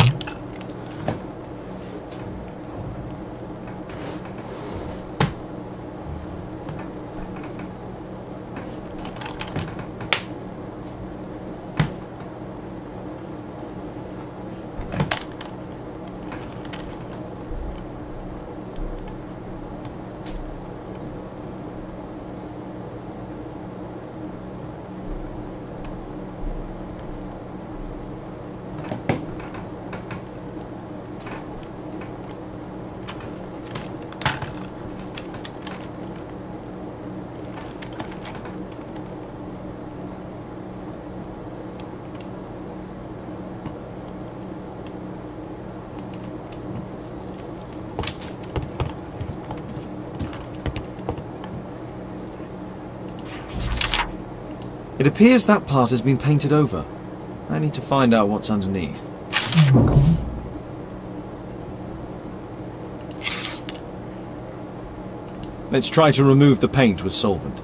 It appears that part has been painted over. I need to find out what's underneath. Bakalım. Let's try to remove the paint with solvent.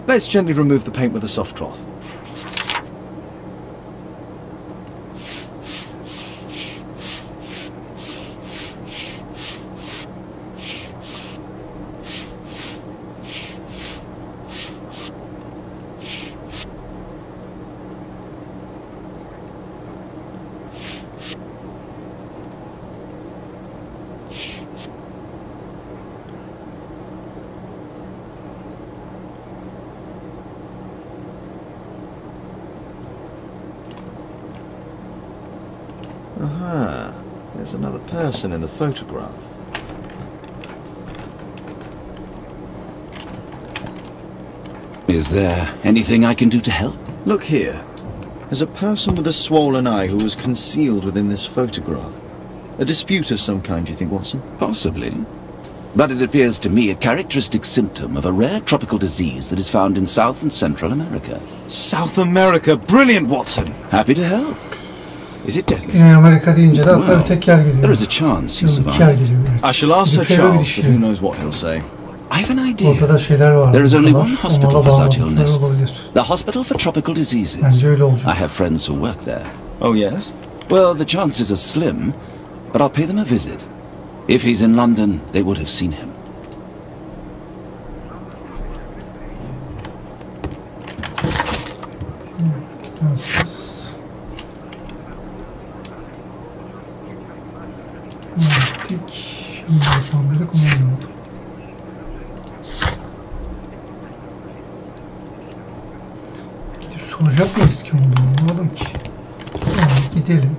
Let's gently remove the paint with a soft cloth. Aha, there's another person in the photograph. Is there anything I can do to help? Look here. There's a person with a swollen eye who was concealed within this photograph. A dispute of some kind, do you think, Watson? Possibly. But it appears to me a characteristic symptom of a rare tropical disease that is found in South and Central America. South America! Brilliant, Watson! Happy to help. Is it deadly? Güney Amerika deyince de akla bir tek yer geliyor. There is a chance he Yok, iki yer survived. geliyor. Evet. I shall ask Sir Charles, but who knows what he'll say. I have an idea. Ortada şeyler var. There is only Bunlar, one hospital onlarla for such bağlantıları illness. olabilir. The Hospital for Tropical Diseases. Bence öyle olacak. I have friends who work there. Oh, yes? Well, the chances are slim, but I'll pay them a visit. If he's in London, they would have seen him. Ne yapacağız? Gittik. Şimdi yapan biri kullanmadı. Gidip soracak mıyız ki olduğunu anlamadım ki. Yani gidelim.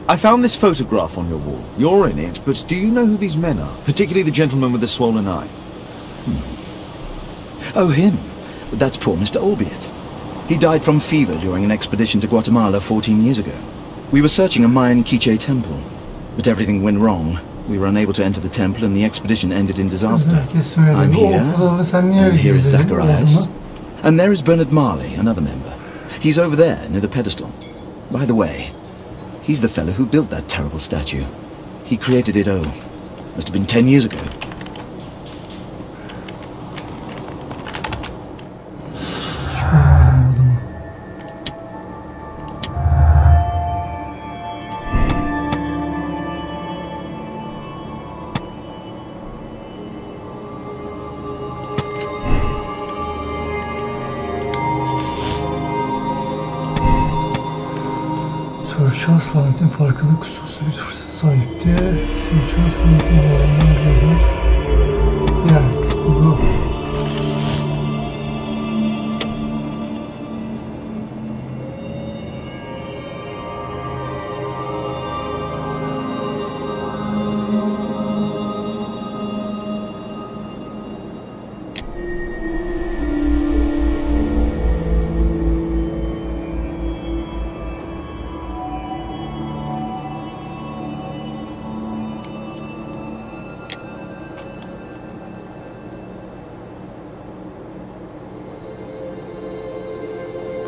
I found this photograph on your wall. You're in it, but do you know who these men are? Particularly the gentleman with the swollen eye. Oh, him. That's poor Mr. Albiot. He died from fever during an expedition to Guatemala 14 years ago. We were searching a Mayan Quiche temple, but everything went wrong. We were unable to enter the temple and the expedition ended in disaster. I'm here, and here is Zacharias. And there is Bernard Marley, another member. He's over there, near the pedestal. By the way, he's the fellow who built that terrible statue. He created it, must have been 10 years ago. Şahıs lanetin farkında kusursuz bir fırsat sahipti. Şahıs lanetin olanlar görür. Yani bu.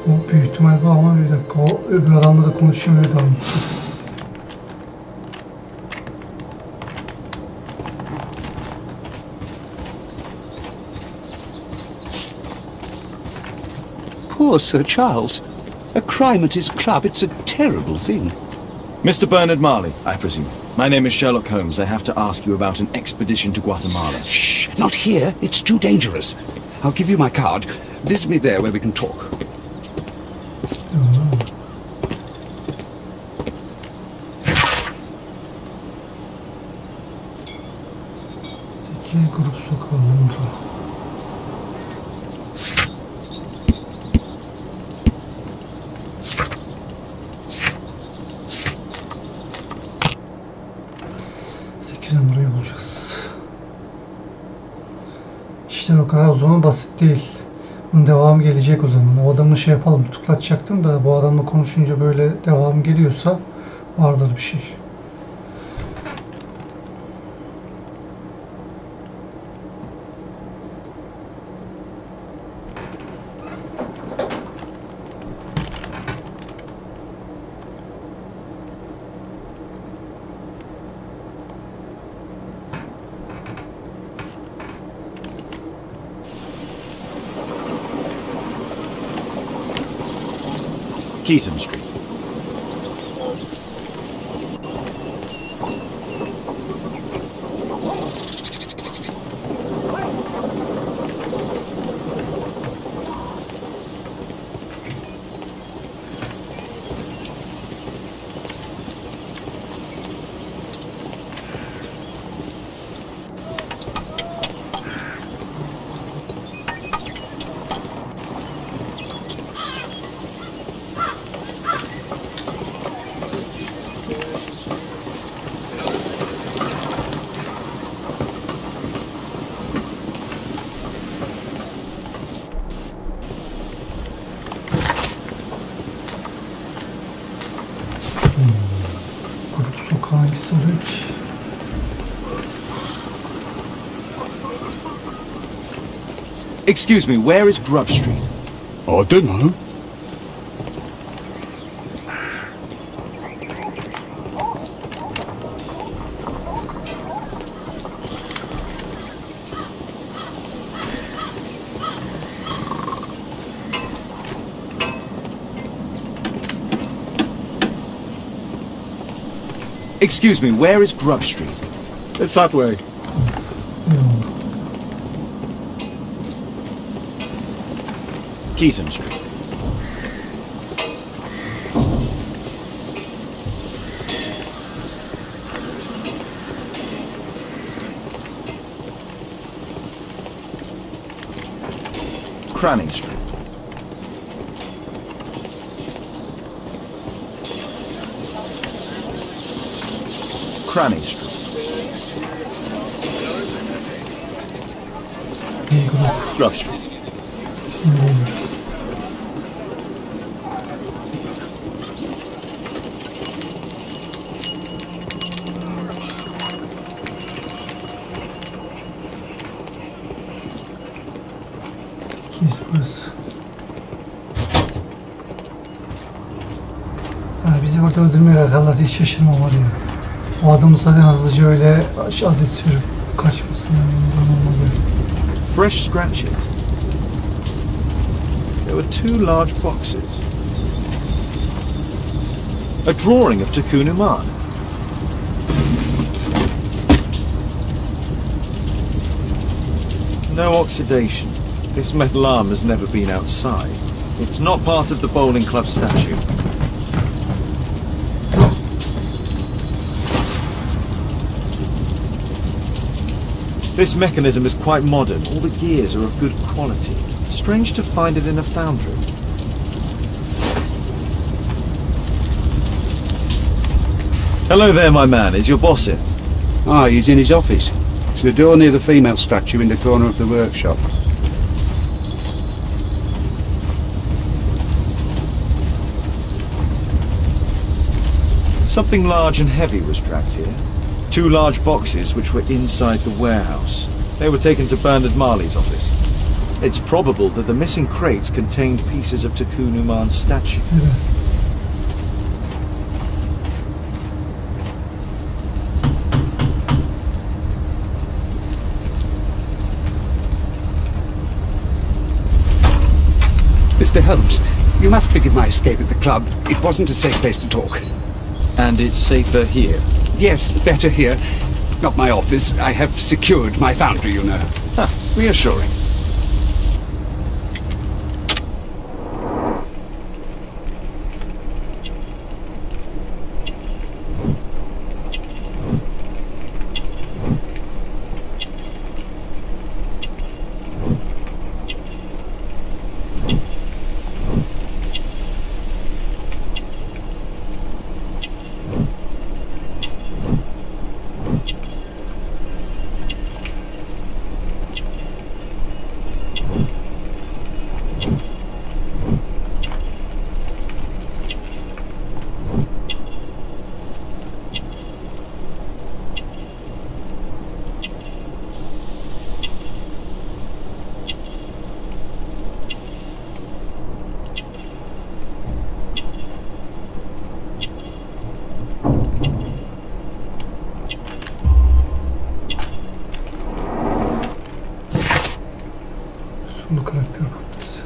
O büyük ihtimal bu ama bir dakika o öbür adamla da konuşayım öyle devam edeceğim. Poor Sir Charles. A crime at his club, it's a terrible thing. Mr. Bernard Marley, I presume. My name is Sherlock Holmes. I have to ask you about an expedition to Guatemala. Shh, not here. It's too dangerous. I'll give you my card. Visit me there where we can talk. Grup sokağı. Numarayı bulacağız. İşler o kadar o zaman basit değil. Bunun devamı gelecek o zaman. O adamı şey yapalım, tutuklatacaktım da bu adamla konuşunca böyle devam geliyorsa vardır bir şey. Keaton Street. Excuse me, where is Grub Street? I don't know. Excuse me, where is Grub Street? It's that way. Keaton Street. Cranning Street. Cranny Street. Grove Street. Burası. Bizi burada öldürmeye kalkarlar, hiç şaşırmam diyor. O adamı zaten hızlıca öyle adet sürüp kaçmasın. Fresh scratches. There were 2 large boxes. A drawing of TECUN UMAN. No oxidation. This metal arm has never been outside. It's not part of the bowling club statue. This mechanism is quite modern. All the gears are of good quality. Strange to find it in a foundry. Hello there, my man. Is your boss in? Ah, he's in his office. It's the door near the female statue in the corner of the workshop. Something large and heavy was dragged here. 2 large boxes which were inside the warehouse. They were taken to Bernard Marley's office. It's probable that the missing crates contained pieces of TECUN UMAN's statue. Mr. Holmes, you must forgive my escape at the club. It wasn't a safe place to talk. And it's safer here? Yes, better here. Not my office. I have secured my foundry, you know. Reassuring. Sulu karakter portresi.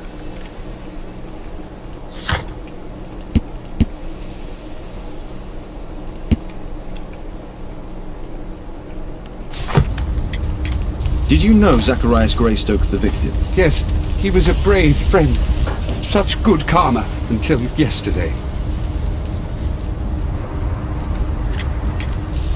Did you know Zacharias Greystoke, the victim? Yes, he was a brave friend. Such good karma until yesterday.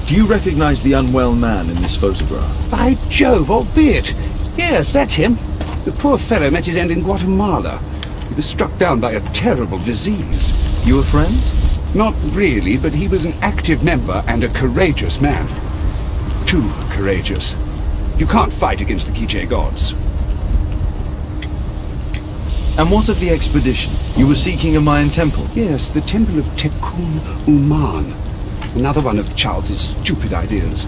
Do you recognize the unwell man in this photograph? By Jove, albeit. Yes, that's him. The poor fellow met his end in Guatemala. He was struck down by a terrible disease. You were friends? Not really, but he was an active member and a courageous man. Too courageous. You can't fight against the Quiche gods. And what of the expedition? You were seeking a Mayan temple? Yes, the temple of TECUN UMAN. Another one of Charles's stupid ideas.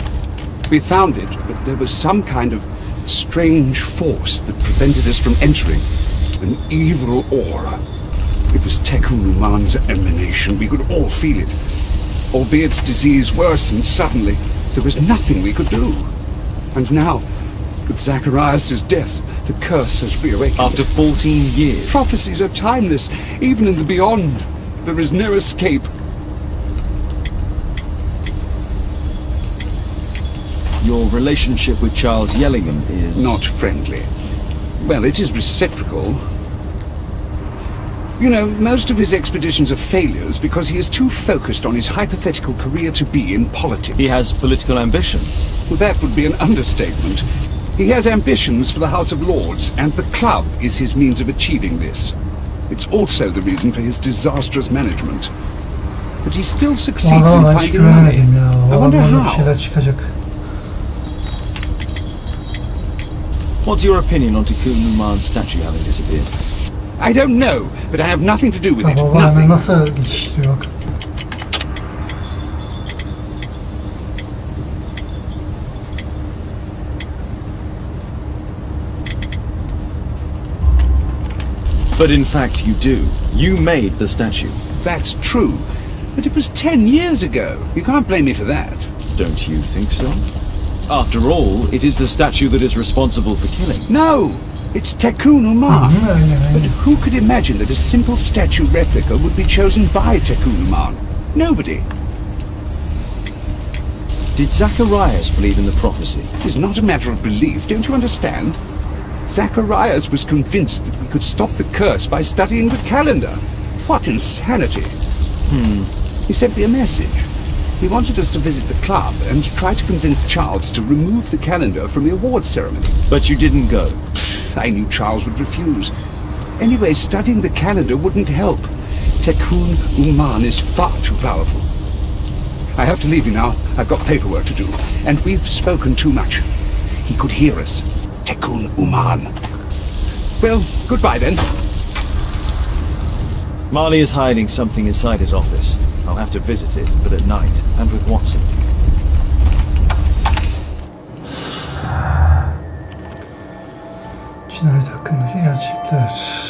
We found it, but there was some kind of strange force that prevented us from entering. An evil aura. It was TECUN UMAN's emanation. We could all feel it. Albeit its disease worsened suddenly, there was nothing we could do. And now, with Zacharias' death, the curse has reawakened. After 14 years? Prophecies are timeless. Even in the beyond, there is no escape. Your relationship with Charles Yellingham is... not friendly. Well, it is reciprocal. You know, most of his expeditions are failures because he is too focused on his hypothetical career to be in politics. He has political ambition. Well, that would be an understatement. He has ambitions for the House of Lords, and the club is his means of achieving this. It's also the reason for his disastrous management. But he still succeeds in finding money. Havalardan bir şeyler çıkacak. What's your opinion on TECUN UMAN''s statue having disappeared? I don't know, but I have nothing to do with it. Baba hemen Nothing. nasıl geçiştiriyor bak. But in fact you do. You made the statue. That's true, but it was 10 years ago. You can't blame me for that. Don't you think so? After all, it is the statue that is responsible for killing. No, it's TECUN UMAN. But who could imagine that a simple statue replica would be chosen by TECUN UMAN? Nobody. Did Zacharias believe in the prophecy? It's not a matter of belief, don't you understand? Zacharias was convinced that we could stop the curse by studying the calendar. What insanity! He sent me a message. He wanted us to visit the club and try to convince Charles to remove the calendar from the awards ceremony. But you didn't go. I knew Charles would refuse. Anyway, studying the calendar wouldn't help. TECUN UMAN is far too powerful. I have to leave you now. I've got paperwork to do. And we've spoken too much. He could hear us. TECUN UMAN. Well, goodbye then. Marley is hiding something inside his office. I'll have to visit it, but at night, and with Watson. Cinayet hakkındaki gerçekler.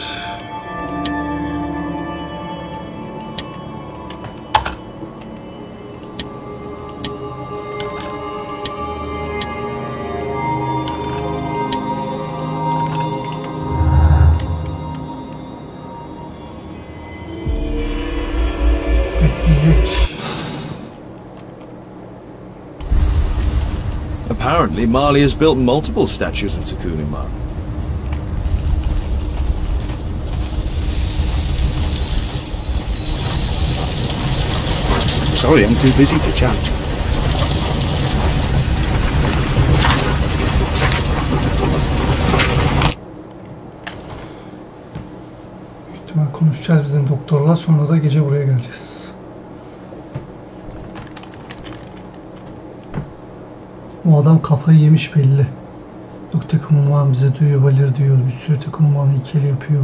Apparently, Marley has built multiple statues of TECUN UMAN. Sorry, I'm too busy to chat. İhtimal konuşacağız bizim doktorla, sonra da gece buraya geleceğiz. O adam kafayı yemiş belli. Yok TECUN UMAN bize duyuyor, Valir diyor. Bir sürü TECUN UMAN'ı ikili yapıyor.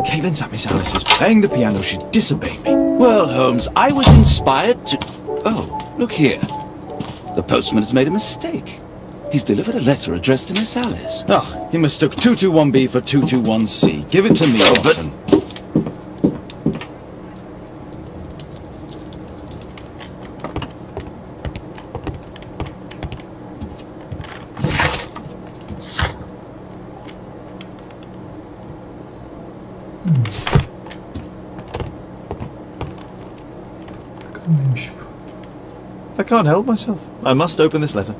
Caitlin's at Miss Alice's playing the piano. She'd disobey me. Well, Holmes, I was inspired to... Oh, look here. The postman has made a mistake. He's delivered a letter addressed to Miss Alice. Ah, he mistook 221B for 221C. Give it to me, Watson. I can't help myself. I must open this letter.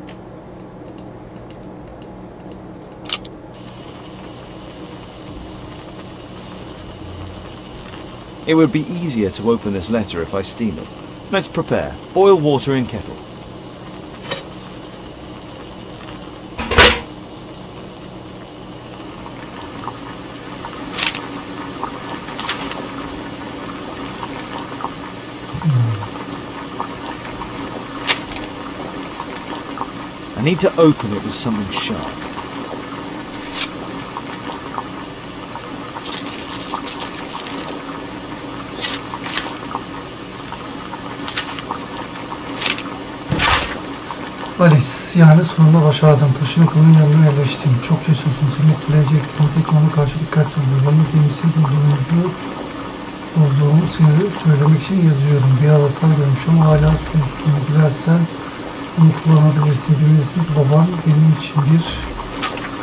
It would be easier to open this letter if I steam it. Let's prepare. Boil water in kettle. I need to open it with something sharp. Alice, yani sonunda başardın. Taşın konunun yanına yerleştin. Çok cesursun. Seni etkileyecektin. Tek ona karşı dikkatli ol. Bana gemisi olduğumu seni söylemek için yazıyorum. Bir havasal görmüş ama hala sonuçluğuna gidersen Bunu kullanabilirsin. Bilirsin ki baban benim için bir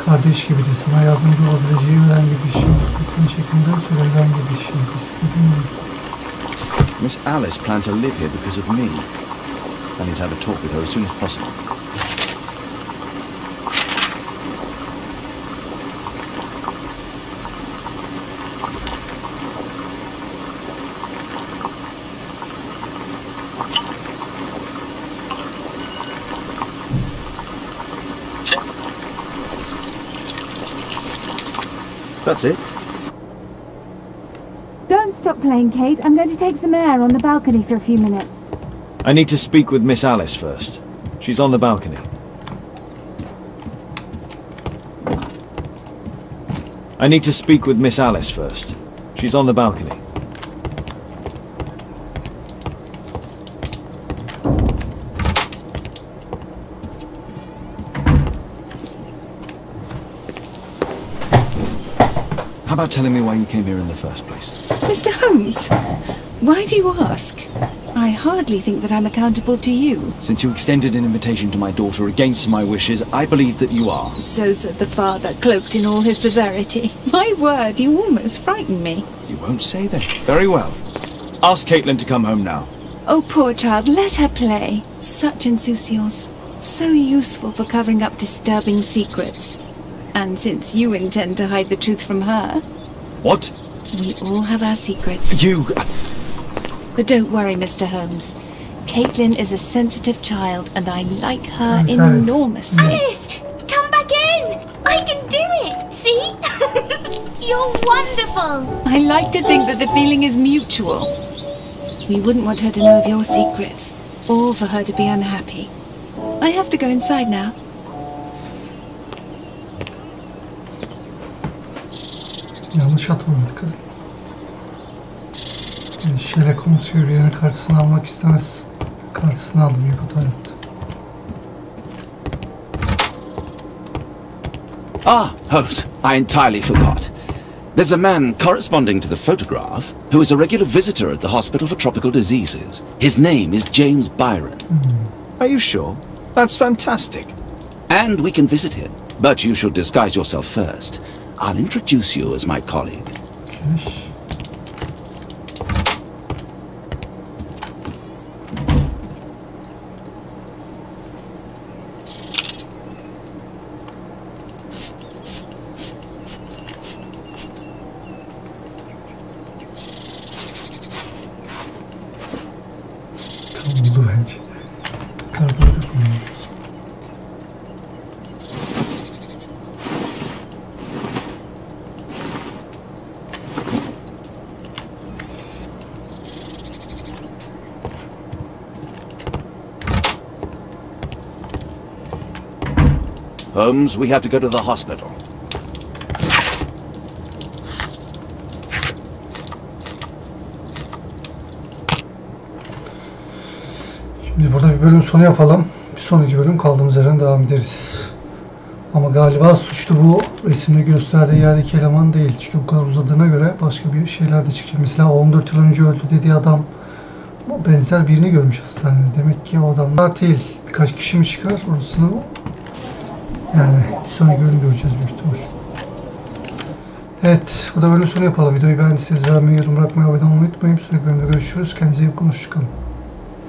kardeş gibidir. Sana yardımcı olabileceği herhangi bir şey. Bütün çekimden sonra herhangi bir şey. İstediğiniz. Miss Alice planned to live here because of me. I need to have a talk with her as soon as possible. That's it. Don't stop playing, Kate. I'm going to take some air on the balcony for a few minutes. I need to speak with Miss Alice first. She's on the balcony. I need to speak with Miss Alice first. She's on the balcony. How about telling me why you came here in the first place? Mr. Holmes, why do you ask? I hardly think that I'm accountable to you. Since you extended an invitation to my daughter against my wishes, I believe that you are. So said the father, cloaked in all his severity. My word, you almost frighten me. You won't say that. Very well. Ask Caitlin to come home now. Oh, poor child, let her play. Such insouciance. So useful for covering up disturbing secrets. And since you intend to hide the truth from her... What? We all have our secrets. You... But don't worry, Mr. Holmes. Caitlin is a sensitive child, and I like her enormously. Alice, come back in! I can do it, see? You're wonderful! I like to think that the feeling is mutual. We wouldn't want her to know of your secrets, or for her to be unhappy. I have to go inside now. Yanlış atmadı kızım. Yani Sherlock Holmes yürüyeni karşısına almak istemez. Karşısına aldı, büyük hata yaptı. Ah, Holmes, I entirely forgot. There's a man corresponding to the photograph who is a regular visitor at the Hospital for Tropical Diseases. His name is James Byron. Are you sure? That's fantastic. And we can visit him, but you should disguise yourself first. I'll introduce you as my colleague. Okay. Oldu bence. Kargoyu koyalım. Holmes, we have to go to the hospital. Şimdi burada bir bölüm sonu yapalım. Bir sonraki bölüm kaldığımız yerden devam ederiz. Ama galiba suçlu bu resimde gösterdiği yerdeki eleman değil. Çünkü bu kadar uzadığına göre başka bir şeyler de çıkacak. Mesela 14 yıl önce öldü dediği adam benzer birini görmüş hastanede. Demek ki o adam değil. Birkaç kişi mi çıkar? Orasını yani bir sonraki bölüm göreceğiz büyük ihtimal. Evet, burada bölüm sonu yapalım. Videoyu beğendiyseniz beğenmeyi, yorum bırakmayı, abone olmayı unutmayın. Bir sonraki bölümde görüşürüz. Kendinize iyi bakın. Hoşçakalın.